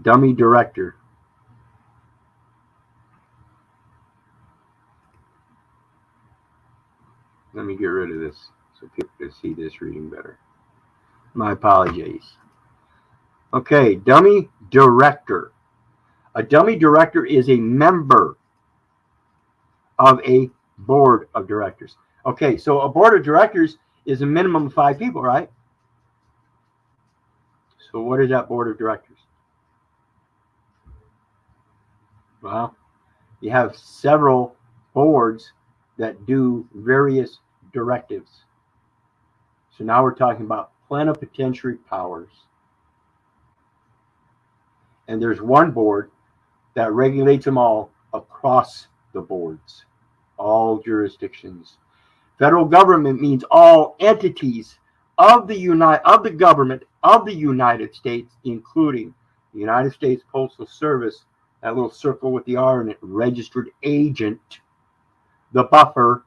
dummy director. Let me get rid of this so people can see this reading better. My apologies. Okay, dummy director. A dummy director is a member of a board of directors. Okay, so a board of directors is a minimum of 5 people, right? So what is that board of directors? Well, you have several boards that do various directives. So now we're talking about plenipotentiary powers. And there's one board that regulates them all across the boards, all jurisdictions. Federal government means all entities of the government of the United States, including the United States Postal Service, that little circle with the R in it, registered agent, the buffer,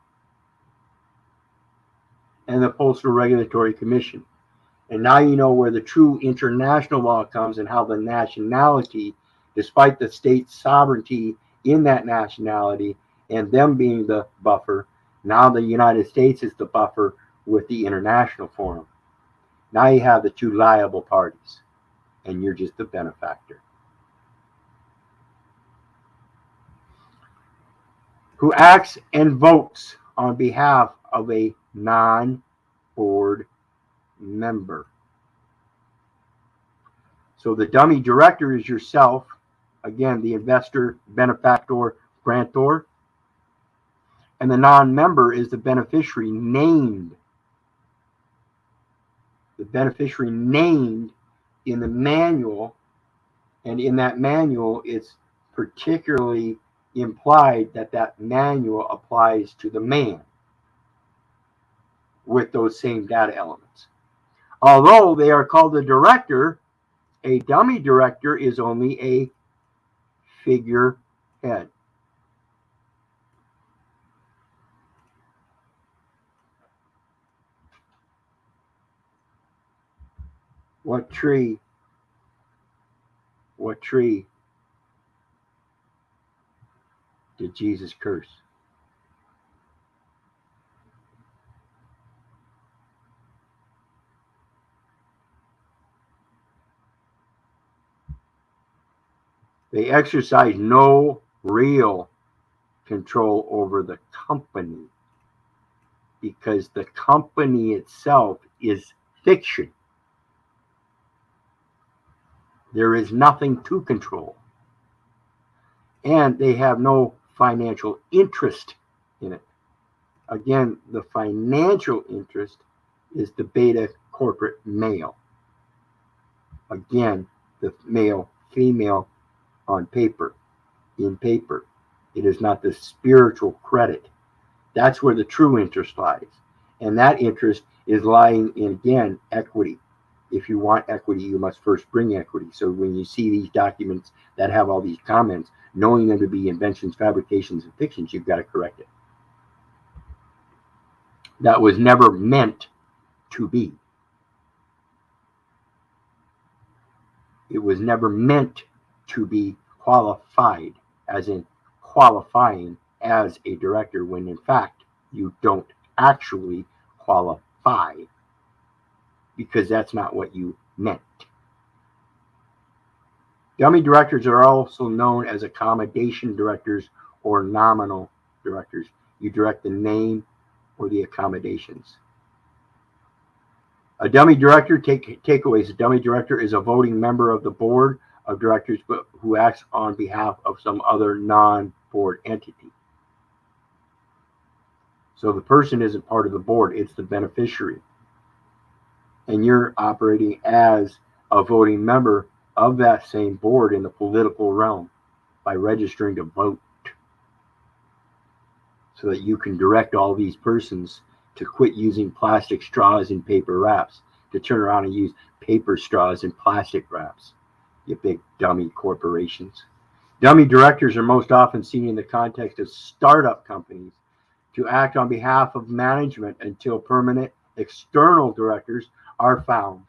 and the Postal Regulatory Commission. And now you know where the true international law comes and how the nationality, despite the state's sovereignty in that nationality and them being the buffer, now the United States is the buffer with the international forum. Now you have the two liable parties, and you're just the benefactor. Who acts and votes on behalf of a non-board member. So the dummy director is yourself, again, the investor, benefactor, grantor, and the non-member is the beneficiary named. The beneficiary named in the manual, and in that manual, it's particularly implied that that manual applies to the man with those same data elements. Although they are called the director, a dummy director is only a figurehead. What tree did Jesus curse? They exercise no real control over the company because the company itself is fiction. There is nothing to control. And they have no financial interest in it. Again, the financial interest is the beta corporate male. Again, the male, female on paper, in paper. It is not the spiritual credit. That's where the true interest lies. And that interest is lying in, again, equity. If you want equity, you must first bring equity. So when you see these documents that have all these comments, knowing them to be inventions, fabrications, and fictions, you've got to correct it. That was never meant to be. It was never meant to be qualified, as in qualifying as a director, when in fact you don't actually qualify, because that's not what you meant. Dummy directors are also known as accommodation directors or nominal directors. You direct the name or the accommodations. A dummy director, takeaways, a dummy director is a voting member of the board of directors but who acts on behalf of some other non-board entity. So the person isn't part of the board, it's the beneficiary. And you're operating as a voting member of that same board in the political realm by registering to vote, so that you can direct all these persons to quit using plastic straws and paper wraps, to turn around and use paper straws and plastic wraps, you big dummy corporations. Dummy directors are most often seen in the context of startup companies to act on behalf of management until permanent external directors are found.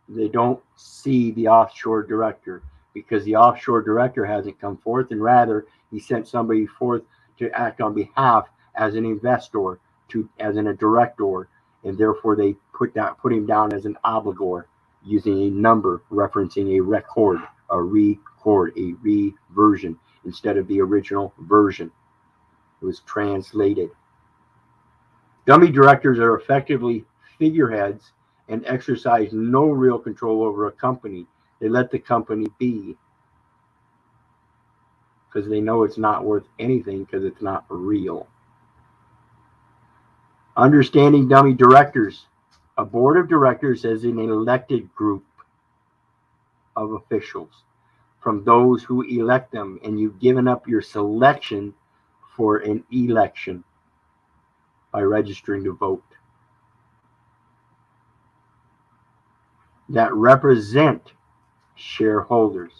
They don't see the offshore director because the offshore director hasn't come forth, and rather he sent somebody forth to act on behalf as an investor, as in a director, and therefore they put him down as an obligor, using a number referencing a record, a reversion instead of the original version. It was translated. Dummy directors are effectively figureheads and exercise no real control over a company. They let the company be because they know it's not worth anything because it's not real. Understanding dummy directors. A board of directors is an elected group of officials from those who elect them, and you've given up your selection for an election. by registering to vote, that represent shareholders.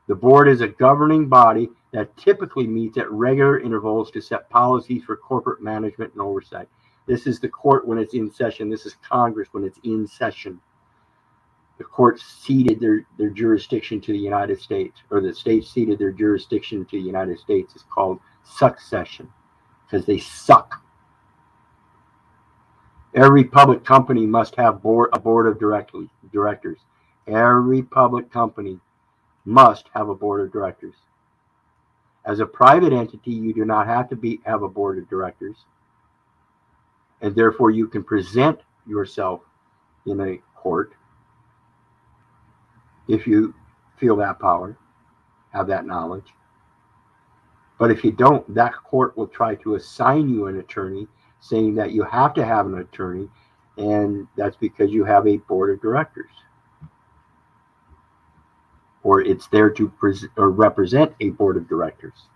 The board is a governing body that typically meets at regular intervals to set policies for corporate management and oversight. This is the court when it's in session. This is Congress when it's in session. The court ceded their jurisdiction to the United States, or the states ceded their jurisdiction to the United States. It's called succession because they suck. Every public company must have a board of directors. Every public company must have a board of directors. As a private entity, you do not have to have a board of directors, and therefore you can present yourself in a court if you feel that power, have that knowledge. But if you don't, that court will try to assign you an attorney, saying that you have to have an attorney, and that's because you have a board of directors, or it's there to represent a board of directors.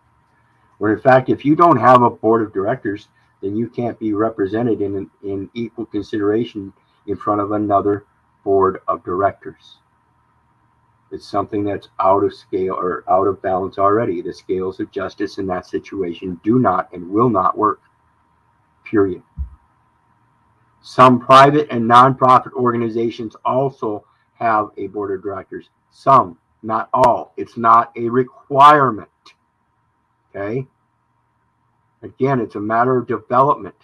When in fact, if you don't have a board of directors, then you can't be represented in equal consideration in front of another board of directors. It's something that's out of scale or out of balance already. The scales of justice in that situation do not and will not work. Period. Some private and nonprofit organizations also have a board of directors. Some, not all. It's not a requirement. Okay? Again, it's a matter of development.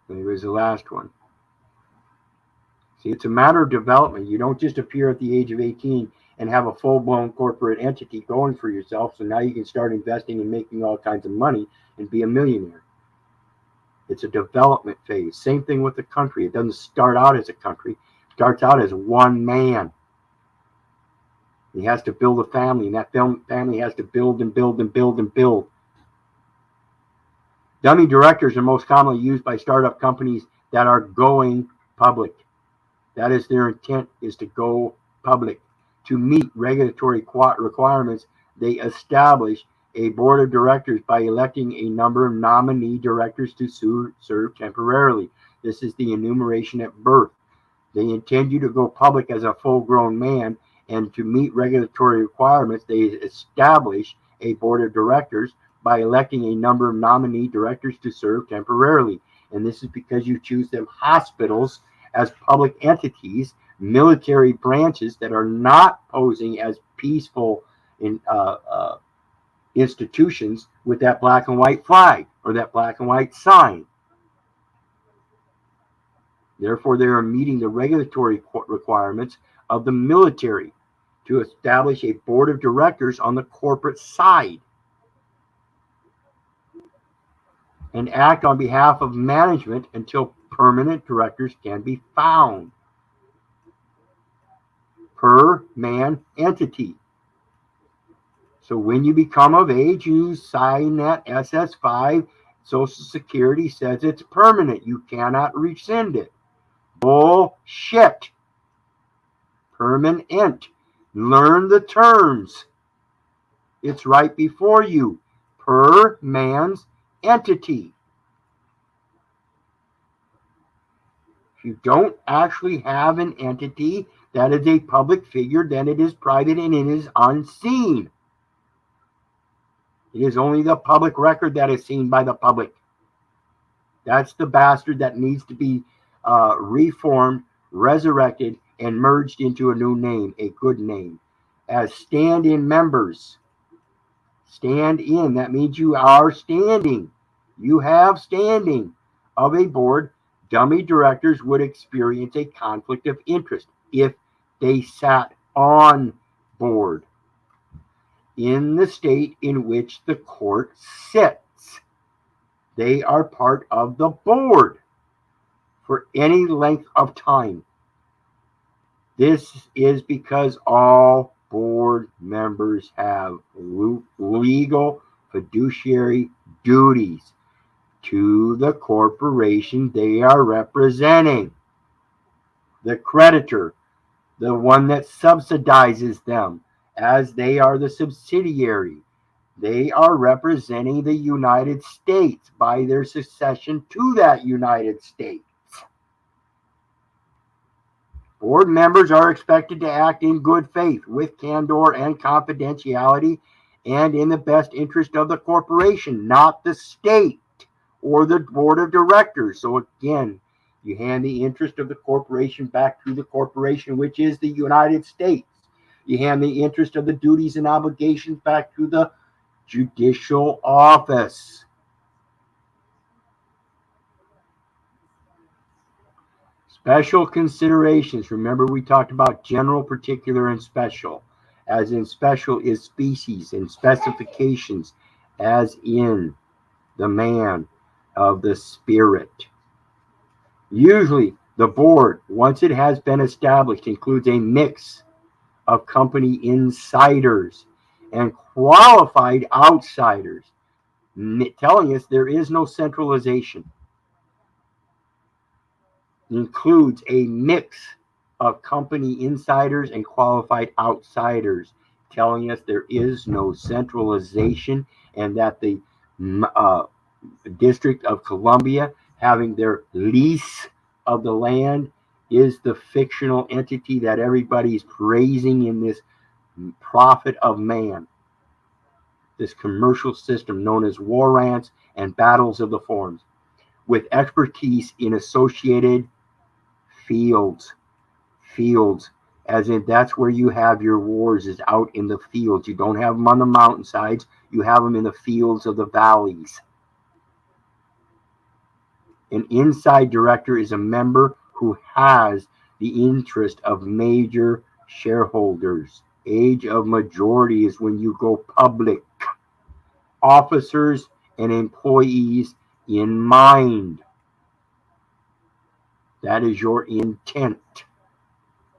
Here's the last one. See, it's a matter of development. You don't just appear at the age of 18 and have a full-blown corporate entity going for yourself, so now you can start investing and making all kinds of money and be a millionaire. It's a development phase. Same thing with the country. It doesn't start out as a country. It starts out as one man. He has to build a family, and that family has to build and build and build and build. Dummy directors are most commonly used by startup companies that are going public. That is their intent, is to go public. To meet regulatory requirements, they establish a board of directors by electing a number of nominee directors to serve temporarily. This is the enumeration at birth. They intend you to go public as a full-grown man, and to meet regulatory requirements, they establish a board of directors by electing a number of nominee directors to serve temporarily. And this is because you choose them hospitals as public entities, military branches that are not posing as peaceful institutions with that black and white flag or that black and white sign. Therefore, they are meeting the regulatory requirements of the military to establish a board of directors on the corporate side and act on behalf of management until permanent directors can be found. Per man entity. So when you become of age, you sign that SS5. Social Security says it's permanent. You cannot rescind it. Bullshit. Permanent. Learn the terms. It's right before you. Per man's entity. If you don't actually have an entity that is a public figure, then it is private and it is unseen. It is only the public record that is seen by the public. That's the bastard that needs to be reformed, resurrected, and merged into a new name, a good name. As stand-in members. Stand in, that means you are standing. You have standing of a board. Dummy directors would experience a conflict of interest if they sat on board in the state in which the court sits. They are part of the board for any length of time. This is because all board members have legal fiduciary duties to the corporation they are representing. The creditor, the one that subsidizes them, as they are the subsidiary. They are representing the United States by their succession to that United States. Board members are expected to act in good faith with candor and confidentiality and in the best interest of the corporation, not the state or the board of directors. So again, you hand the interest of the corporation back to the corporation, which is the United States. You hand the interest of the duties and obligations back to the judicial office. Special considerations. Remember, we talked about general, particular, and special. As in special is species, and specifications, as in the man of the spirit. Usually, the board, once it has been established, includes a mix of company insiders and qualified outsiders, telling us there is no centralization. Includes a mix of company insiders and qualified outsiders, telling us there is no centralization and that the District of Columbia, having their lease of the land, is the fictional entity that everybody's praising in this profit of man, this commercial system known as war rants and battles of the forms, with expertise in associated fields, as in that's where you have your wars, is out in the fields. You don't have them on the mountainsides, you have them in the fields of the valleys. An inside director is a member who has the interest of major shareholders. Age of majority is when you go public. Officers and employees in mind. That is your intent.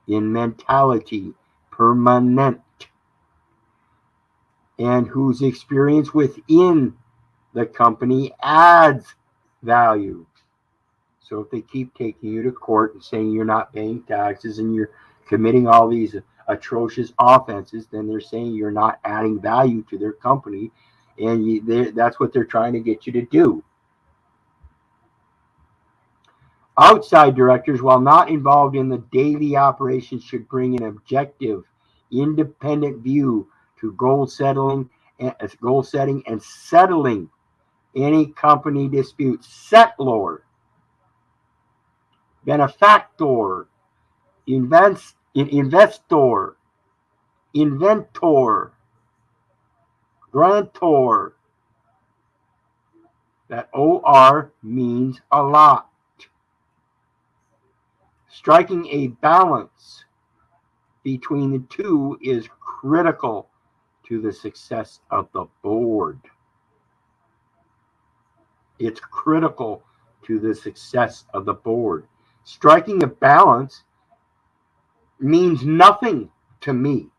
In mentality, permanent. And whose experience within the company adds value. So if they keep taking you to court and saying you're not paying taxes and you're committing all these atrocious offenses, then they're saying you're not adding value to their company, and that's what they're trying to get you to do. Outside directors, while not involved in the daily operations, should bring an objective, independent view to goal setting and settling any company disputes. Settlor, benefactor, investor, inventor, grantor. That OR means a lot. Striking a balance between the two is critical to the success of the board. It's critical to the success of the board. Striking a balance means nothing to me.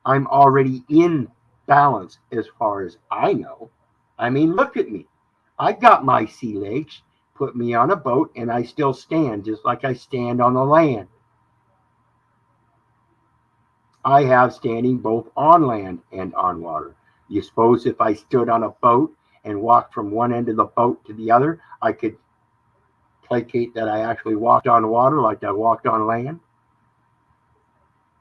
I'm already in balance as far as I know. I mean, look at me. I got my sea legs. Put me on a boat and I still stand just like I stand on the land. I have standing both on land and on water. You suppose if I stood on a boat and walked from one end of the boat to the other, I could placate that I actually walked on water like I walked on land?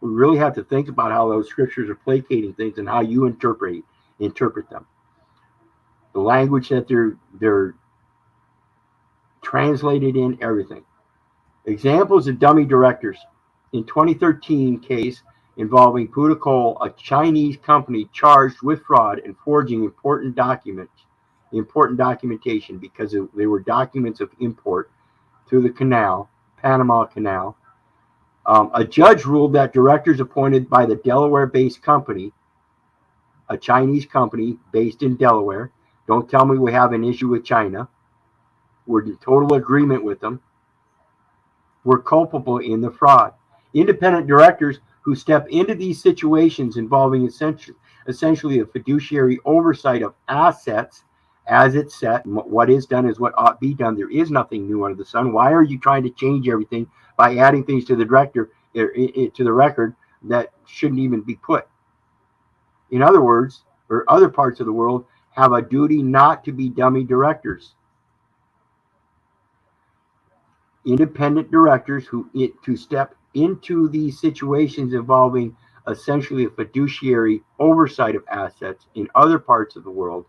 We really have to think about how those scriptures are placating things and how you interpret them. The language that they're translated in, everything. Examples of dummy directors. In 2013 case involving Pudacol, a Chinese company charged with fraud and forging important documentation because they were documents of import through the canal, Panama Canal. A judge ruled that directors appointed by the Delaware-based company, a Chinese company based in Delaware, don't tell me we have an issue with China, we're in total agreement with them, were culpable in the fraud. Independent directors who step into these situations involving essentially a fiduciary oversight of assets as it's set, and what is done is what ought be done. There is nothing new under the sun. Why are you trying to change everything by adding things to the record that shouldn't even be put. In other words, or other parts of the world have a duty not to be dummy directors. Independent directors to step into these situations involving essentially a fiduciary oversight of assets in other parts of the world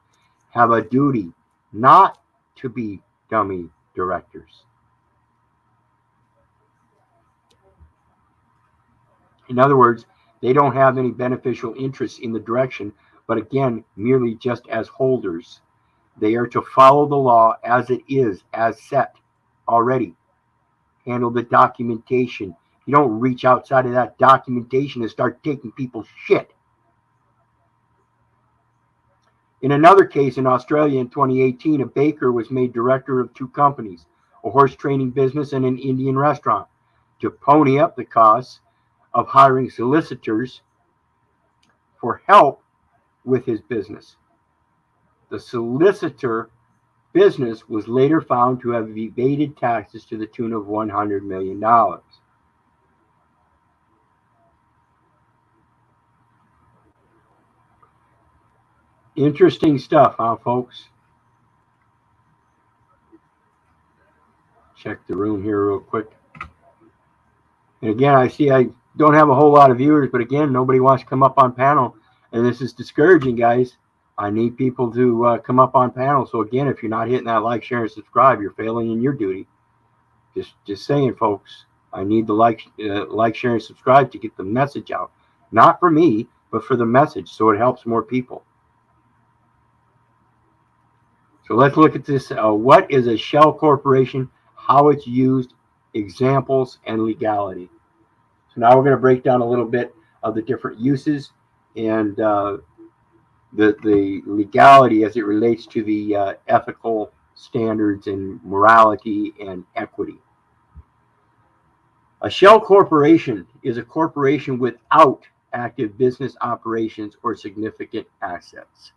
have a duty not to be dummy directors. In other words, they don't have any beneficial interest in the direction, but again, merely just as holders. They are to follow the law as it is, as set already. Handle the documentation. You don't reach outside of that documentation and start taking people's shit. In another case in Australia in 2018, a baker was made director of 2 companies, a horse training business and an Indian restaurant, to pony up the costs of hiring solicitors for help with his business. The solicitor business was later found to have evaded taxes to the tune of $100 million. Interesting stuff, huh, folks? Check the room here real quick. And again, I see I don't have a whole lot of viewers, but again, nobody wants to come up on panel. And this is discouraging, guys. I need people to come up on panel. So again, if you're not hitting that like, share, and subscribe, you're failing in your duty. Just saying, folks. I need the like, share, and subscribe to get the message out. Not for me, but for the message, so it helps more people. So let's look at this. What is a shell corporation? How it's used, examples, and legality. So now we're going to break down a little bit of the different uses and the legality as it relates to the ethical standards and morality and equity. A shell corporation is a corporation without active business operations or significant assets.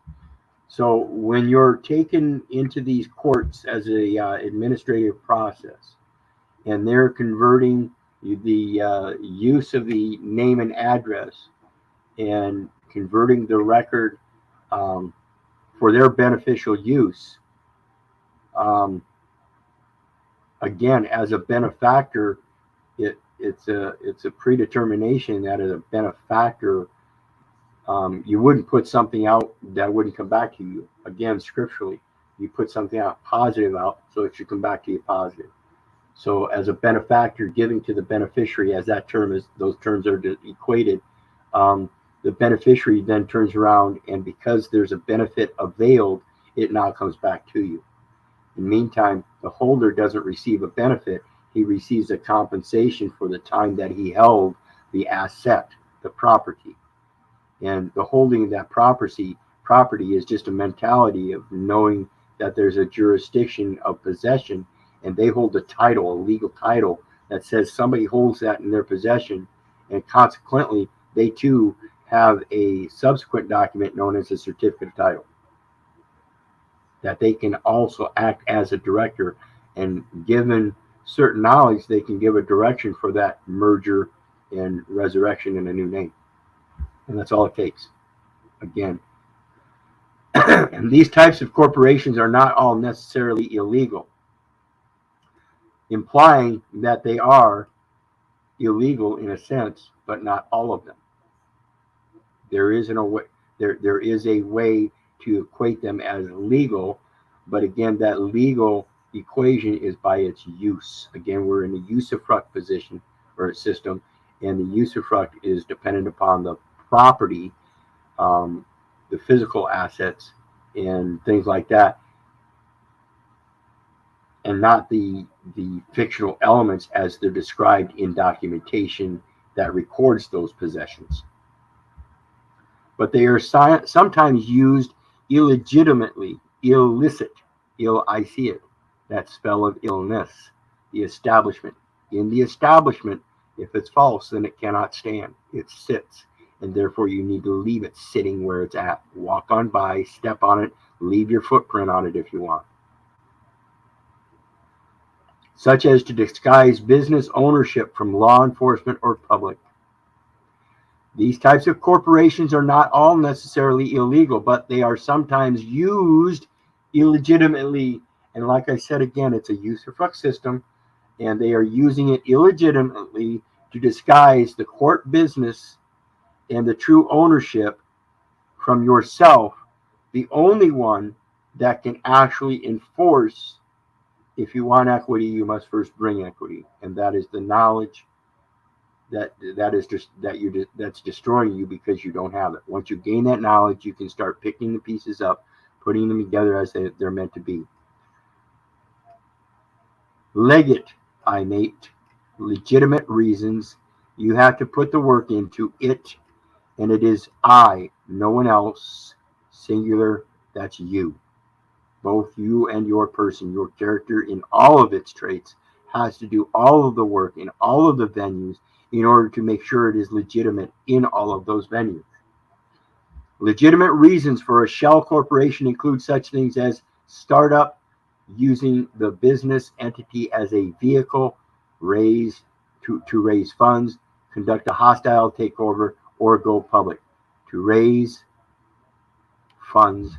So when you're taken into these courts as a administrative process, and they're converting the use of the name and address and converting the record for their beneficial use, again, as a benefactor, it's a predetermination that as a benefactor, you wouldn't put something out that wouldn't come back to you. Again, scripturally, you put something out positive out, so it should come back to you positive. So as a benefactor giving to the beneficiary, as that term is, those terms are equated, the beneficiary then turns around, and because there's a benefit availed, it now comes back to you. In the meantime, the holder doesn't receive a benefit. He receives a compensation for the time that he held the asset, the property. And the holding of that property is just a mentality of knowing that there's a jurisdiction of possession, and they hold a title, a legal title, that says somebody holds that in their possession, and consequently, they too have a subsequent document known as a certificate of title, that they can also act as a director, and given certain knowledge, they can give a direction for that merger and resurrection in a new name. And that's all it takes. Again, and these types of corporations are not all necessarily illegal, implying that they are illegal in a sense, but not all of them. There is a way to equate them as legal, but again, that legal equation is by its use. Again, we're in a usufruct position or a system, and the usufruct is dependent upon the property, the physical assets, and things like that, and not the fictional elements as they're described in documentation that records those possessions. But they are sometimes used illegitimately, illicit, ill-I-C-it, that spell of illness, the establishment. In the establishment, if it's false, then it cannot stand. It sits, and therefore you need to leave it sitting where it's at. Walk on by, step on it, leave your footprint on it if you want. Such as to disguise business ownership from law enforcement or public. These types of corporations are not all necessarily illegal, but they are sometimes used illegitimately. And like I said again, it's a usufruct system, and they are using it illegitimately to disguise the court business and the true ownership from yourself, the only one that can actually enforce. If you want equity, you must first bring equity, and that is the knowledge that's destroying you because you don't have it. Once you gain that knowledge, you can start picking the pieces up, putting them together as they're meant to be. Legitimate reasons. You have to put the work into it, and it is I, no one else, singular. That's you. Both you and your person, your character in all of its traits has to do all of the work in all of the venues in order to make sure it is legitimate in all of those venues. Legitimate reasons for a shell corporation include such things as startup, using the business entity as a vehicle, to raise funds, conduct a hostile takeover, or go public. To raise funds,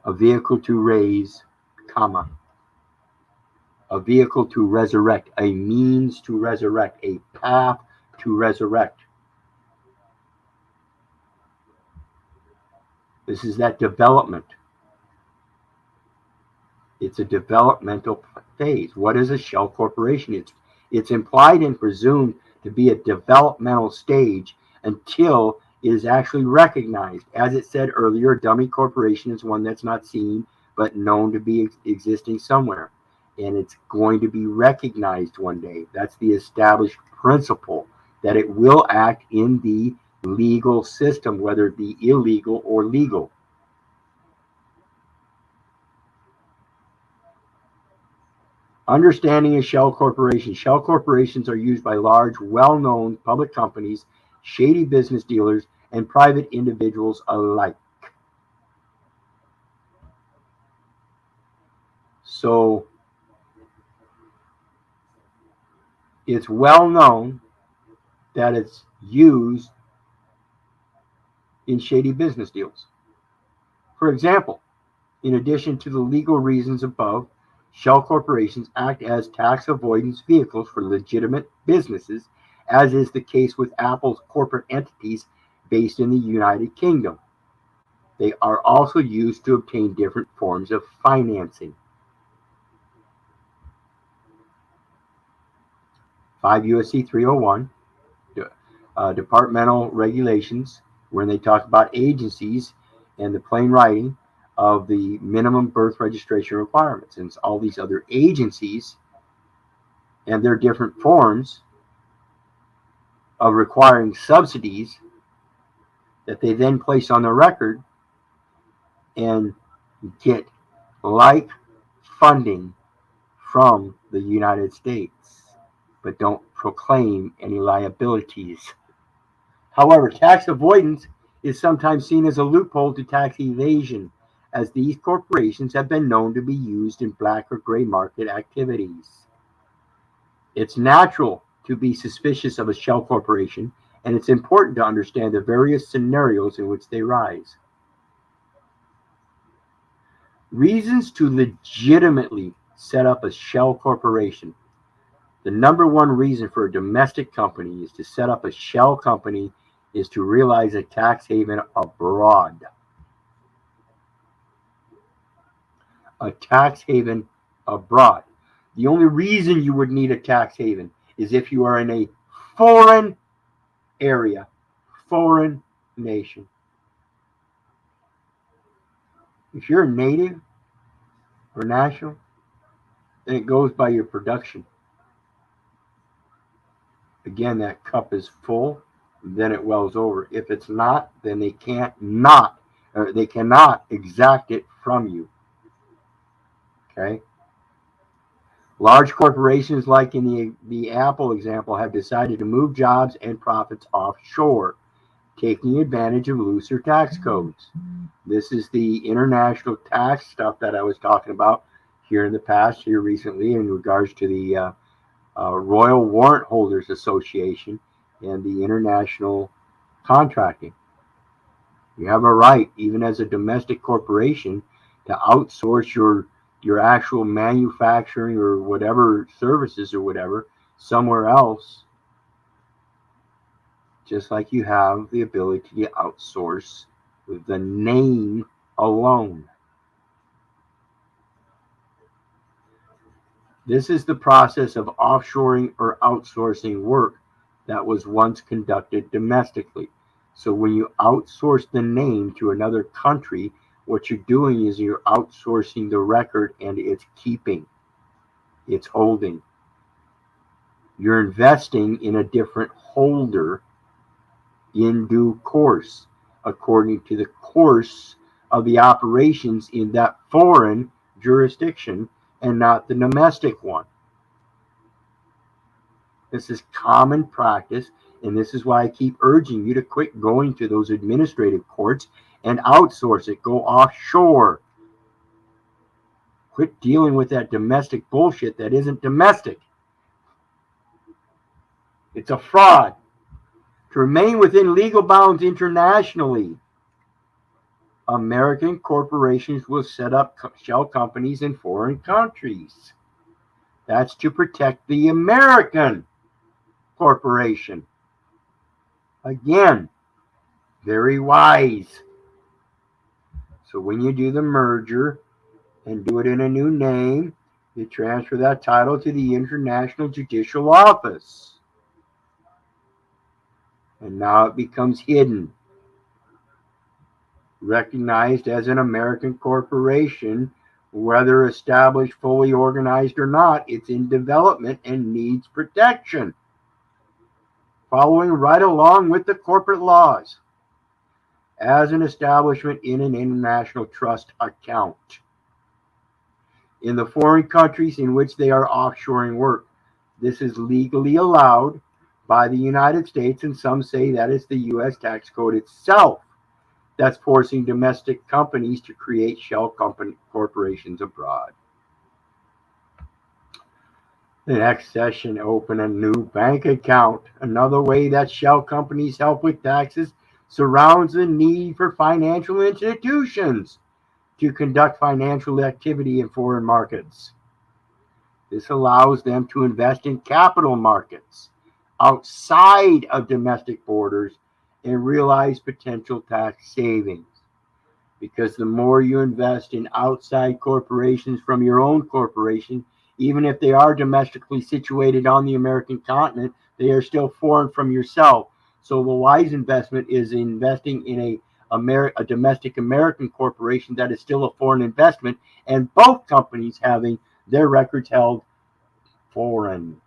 a vehicle to raise, comma, a vehicle to resurrect, a means to resurrect, a path to resurrect. This is that development. It's a developmental phase. What is a shell corporation? It's implied and presumed to be a developmental stage until it is actually recognized. As it said earlier, a dummy corporation is one that's not seen but known to be existing somewhere. And it's going to be recognized one day. That's the established principle, that it will act in the legal system, whether it be illegal or legal. Understanding a shell corporation. Shell corporations are used by large, well-known public companies, shady business dealers, and private individuals alike. So it's well known that it's used in shady business deals. For example, in addition to the legal reasons above, shell corporations act as tax avoidance vehicles for legitimate businesses, as is the case with Apple's corporate entities based in the United Kingdom. They are also used to obtain different forms of financing. 5 U.S.C. 301, departmental regulations, when they talk about agencies and the plain writing of the minimum birth registration requirements. And it's all these other agencies and their different forms of requiring subsidies that they then place on the record and get like funding from the United States, but don't proclaim any liabilities. However, tax avoidance is sometimes seen as a loophole to tax evasion, as these corporations have been known to be used in black or gray market activities. It's natural to be suspicious of a shell corporation, and it's important to understand the various scenarios in which they rise. Reasons to legitimately set up a shell corporation. The number one reason for a domestic company is to set up a shell company is to realize a tax haven abroad. A tax haven abroad. The only reason you would need a tax haven is if you are in a foreign area, foreign nation. If you're a native or national, then it goes by your production. Again, that cup is full, then it wells over. If it's not, then they cannot exact it from you. Okay? Large corporations, like in the Apple example, have decided to move jobs and profits offshore, taking advantage of looser tax codes. This is the international tax stuff that I was talking about here in the past, here recently, in regards to the Royal Warrant Holders Association, and the International Contracting. You have a right, even as a domestic corporation, to outsource your actual manufacturing or whatever services or whatever somewhere else, just like you have the ability to outsource with the name alone. This is the process of offshoring or outsourcing work that was once conducted domestically. So when you outsource the name to another country, what you're doing is you're outsourcing the record and its keeping, its holding. You're investing in a different holder in due course, according to the course of the operations in that foreign jurisdiction and not the domestic one. This is common practice, and this is why I keep urging you to quit going to those administrative courts and outsource it. Go offshore. Quit dealing with that domestic bullshit that isn't domestic. It's a fraud. To remain within legal bounds internationally, American corporations will set up shell companies in foreign countries. That's to protect the American corporation. Again, very wise. So when you do the merger and do it in a new name, you transfer that title to the International Judicial Office. And now it becomes hidden. Recognized as an American corporation, whether established, fully organized or not, it's in development and needs protection. Following right along with the corporate laws as an establishment in an international trust account in the foreign countries in which they are offshoring work. This is legally allowed by the United States, and some say that it's the U.S. tax code itself that's forcing domestic companies to create shell corporations abroad. The next session, open a new bank account. Another way that shell companies help with taxes surrounds the need for financial institutions to conduct financial activity in foreign markets. This allows them to invest in capital markets outside of domestic borders and realize potential tax savings. Because the more you invest in outside corporations from your own corporation, even if they are domestically situated on the American continent, they are still foreign from yourself. So the wise investment is investing in a domestic American corporation that is still a foreign investment, and both companies having their records held foreign.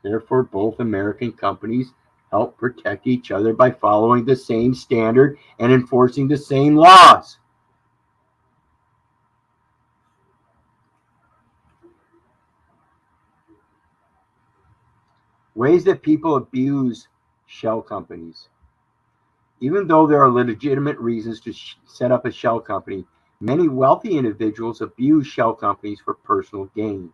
Therefore, both American companies help protect each other by following the same standard and enforcing the same laws. Ways that people abuse shell companies. Even though there are legitimate reasons to set up a shell company, many wealthy individuals abuse shell companies for personal gain.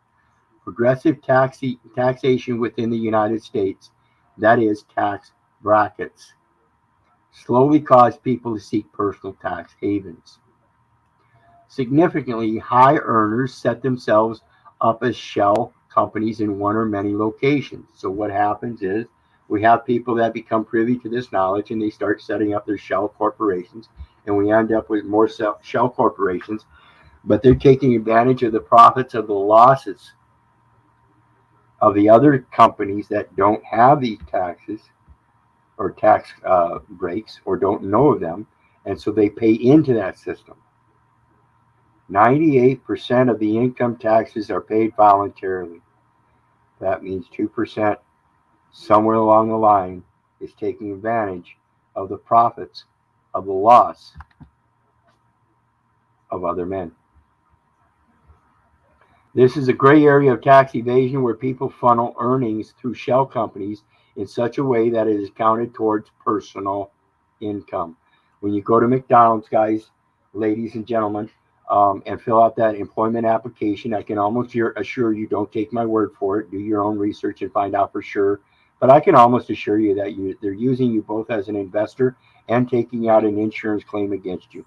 Progressive taxation within the United States, that is, tax brackets, slowly cause people to seek personal tax havens. Significantly, high earners set themselves up as shell companies in one or many locations. So what happens is we have people that become privy to this knowledge and they start setting up their shell corporations, and we end up with more shell corporations, but they're taking advantage of the profits of the losses of the other companies that don't have these taxes or tax breaks or don't know of them, and so they pay into that system. 98% of the income taxes are paid voluntarily. That means 2% somewhere along the line is taking advantage of the profits of the loss of other men. This is a gray area of tax evasion where people funnel earnings through shell companies in such a way that it is counted towards personal income. When you go to McDonald's, guys, ladies and gentlemen, and fill out that employment application. I can almost assure you, don't take my word for it. Do your own research and find out for sure. But I can almost assure you that they're using you both as an investor and taking out an insurance claim against you.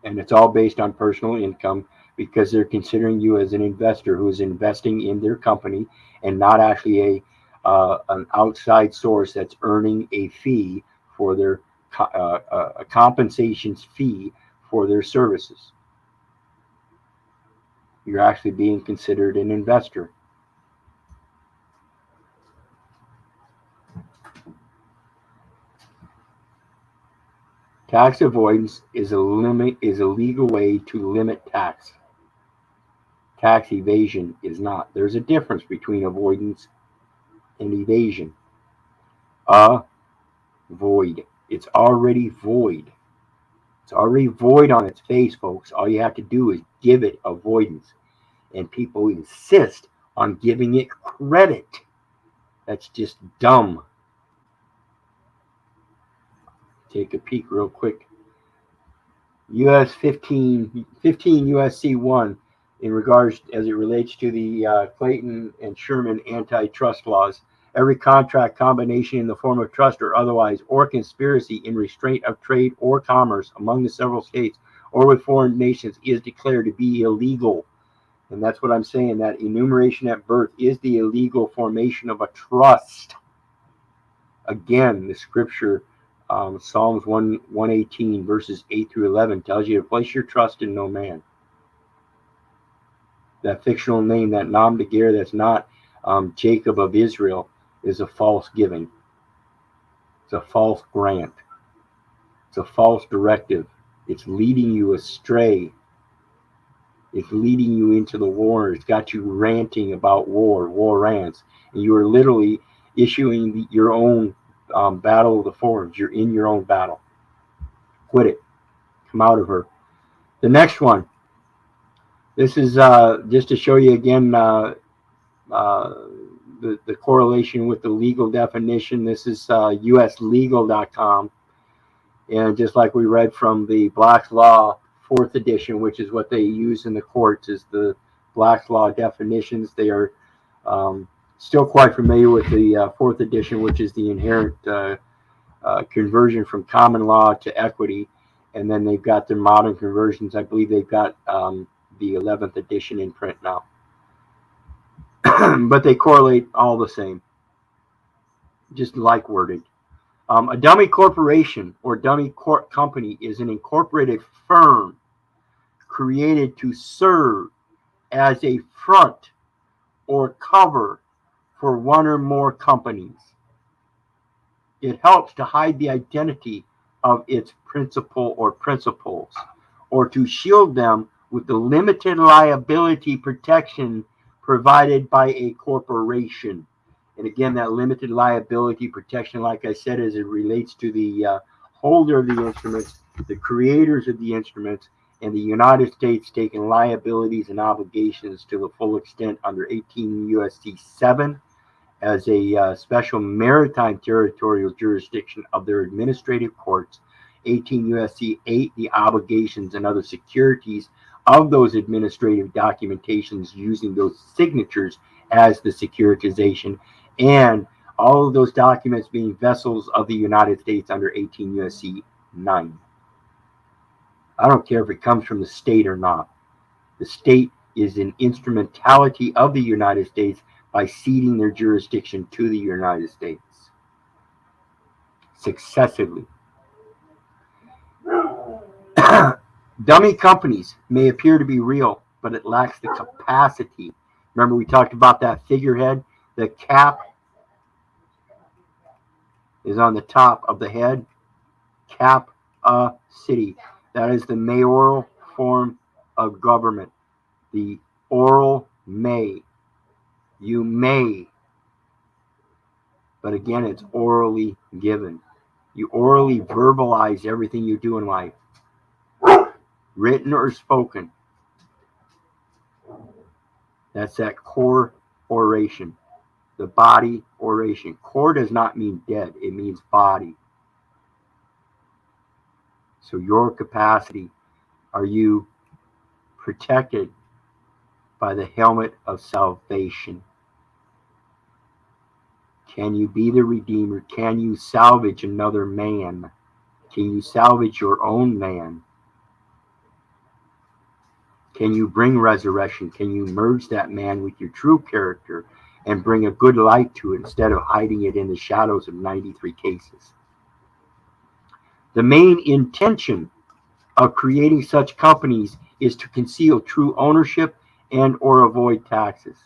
And it's all based on personal income because they're considering you as an investor who is investing in their company and not actually an outside source that's earning a fee for their a compensation fee for their services. You're actually being considered an investor. Tax avoidance is a legal way to limit tax. Tax evasion is not. There's a difference between avoidance and evasion. Void. It's already void. It's already void on its face, folks. All you have to do is give it avoidance. And people insist on giving it credit. That's just dumb. Take a peek real quick. US 15 USC 1 in regards as it relates to the Clayton and Sherman antitrust laws. Every contract, combination in the form of trust or otherwise, or conspiracy in restraint of trade or commerce among the several states or with foreign nations is declared to be illegal. And that's what I'm saying, that enumeration at birth is the illegal formation of a trust. Again, the scripture, Psalms 118, verses 8 through 11, tells you to place your trust in no man. That fictional name, that Nam de Ger, that's not Jacob of Israel, is a false giving. It's a false grant. It's a false directive. It's leading you astray. It's leading you into the war. It's got you ranting about war rants. And you are literally issuing your own battle of the forms. You're in your own battle. Quit it. Come out of her. The next one. This is just to show you again the correlation with the legal definition. This is uslegal.com. And just like we read from the Black's Law 4th edition, which is what they use in the courts, is the Black's Law definitions. They are still quite familiar with the 4th edition, which is the inherent conversion from common law to equity. And then they've got their modern conversions. I believe they've got the 11th edition in print now. But they correlate all the same, just like worded. A dummy corporation or dummy company is an incorporated firm created to serve as a front or cover for one or more companies. It helps to hide the identity of its principal or principals, or to shield them with the limited liability protection provided by a corporation. And again, that limited liability protection, like I said, as it relates to the holder of the instruments, the creators of the instruments, and the United States taking liabilities and obligations to the full extent under 18 U.S.C. 7 as a special maritime territorial jurisdiction of their administrative courts, 18 U.S.C. 8, the obligations and other securities of those administrative documentations using those signatures as the securitization, and all of those documents being vessels of the United States under 18 U.S.C. 9. I don't care if it comes from the state or not. The state is an instrumentality of the United States by ceding their jurisdiction to the United States successively. Dummy companies may appear to be real, but it lacks the capacity. Remember, we talked about that figurehead? The cap is on the top of the head. Cap a city. That is the mayoral form of government. The oral may. You may. But again, it's orally given. You orally verbalize everything you do in life, written or spoken. That's that core oration, the body oration. Core does not mean dead, it means body. So your capacity, are you protected by the helmet of salvation? Can you be the Redeemer? Can you salvage another man? Can you salvage your own man? Can you bring resurrection? Can you merge that man with your true character and bring a good light to it instead of hiding it in the shadows of 93 cases? The main intention of creating such companies is to conceal true ownership and or avoid taxes.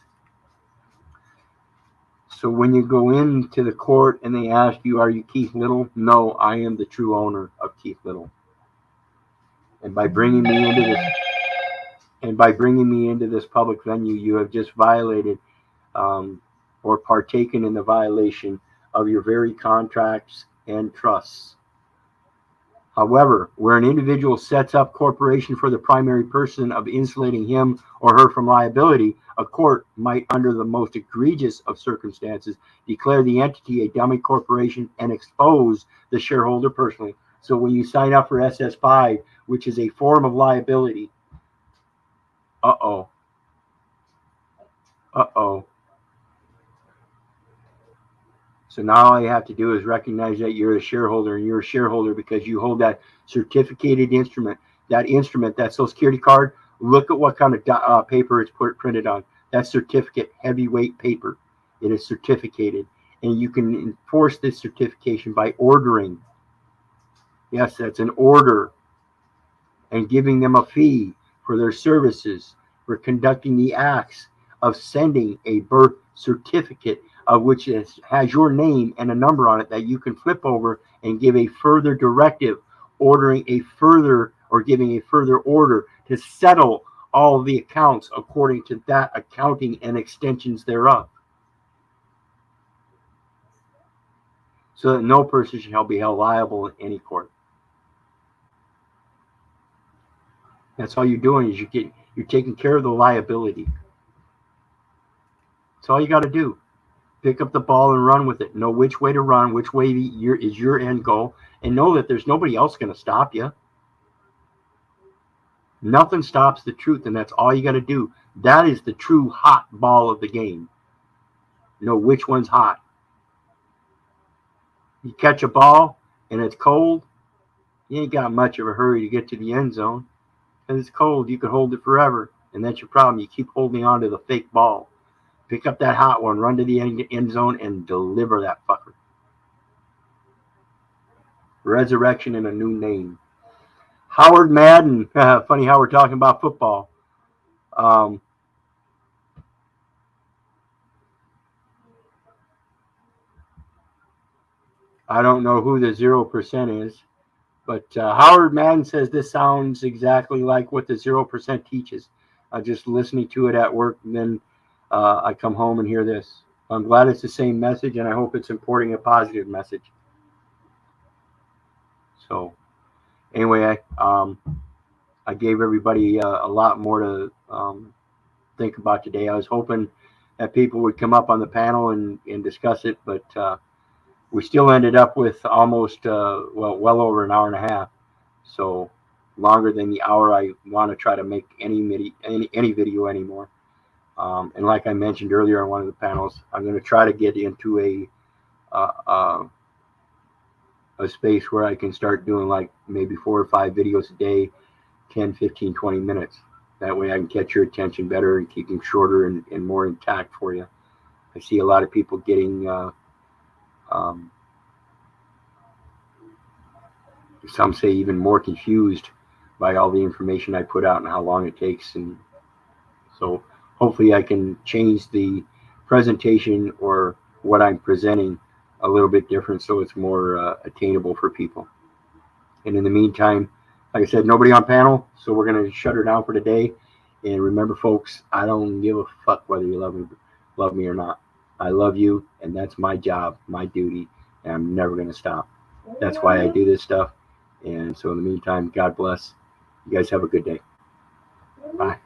So when you go into the court and they ask you, are you Keith Little? No, I am the true owner of Keith Little. And by bringing me into this public venue, you have just violated or partaken in the violation of your very contracts and trusts. However, where an individual sets up corporation for the primary person of insulating him or her from liability, a court might, under the most egregious of circumstances, declare the entity a dummy corporation and expose the shareholder personally. So when you sign up for SS5, which is a form of liability, uh-oh. So now all you have to do is recognize that you're a shareholder, and you're a shareholder because you hold that certificated instrument, that Social Security card. Look at what kind of paper it's printed on. That's certificate, heavyweight paper. It is certificated, and you can enforce this certification by ordering. Yes, that's an order, and giving them a fee for their services for conducting the acts of sending a birth certificate, of which has your name and a number on it that you can flip over and give a further directive, ordering a further or giving a further order to settle all the accounts according to that accounting and extensions thereof, so that no person shall be held liable in any court. That's all you're doing, is you're taking care of the liability. That's all you got to do. Pick up the ball and run with it. Know which way to run, which way is your end goal, and know that there's nobody else going to stop you. Nothing stops the truth, and that's all you got to do. That is the true hot ball of the game. Know which one's hot. You catch a ball and it's cold, you ain't got much of a hurry to get to the end zone. Because it's cold, you could hold it forever, and that's your problem. You keep holding on to the fake ball. Pick up that hot one, run to the end zone, and deliver that fucker. Resurrection in a new name. Howard Madden. Funny how we're talking about football. I don't know who the 0% is, but Howard Madden says this sounds exactly like what the 0% teaches. I'm just listening to it at work, and then I come home and hear this. I'm glad it's the same message, and I hope it's importing a positive message. So anyway, I gave everybody a lot more to think about today. I was hoping that people would come up on the panel and discuss it, but we still ended up with almost, well over an hour and a half. So longer than the hour I want to try to make any video anymore. And like I mentioned earlier on one of the panels, I'm going to try to get into a space where I can start doing like maybe 4 or 5 videos a day, 10, 15, 20 minutes. That way I can catch your attention better and keep them shorter and more intact for you. I see a lot of people getting some say even more confused by all the information I put out and how long it takes. And so hopefully I can change the presentation or what I'm presenting a little bit different so it's more attainable for people. And in the meantime, like I said, nobody on panel, so we're going to shut her down for today. And remember, folks, I don't give a fuck whether you love me or not. I love you, and that's my job, my duty, and I'm never going to stop. That's why I do this stuff. And so in the meantime, God bless. You guys have a good day. Bye.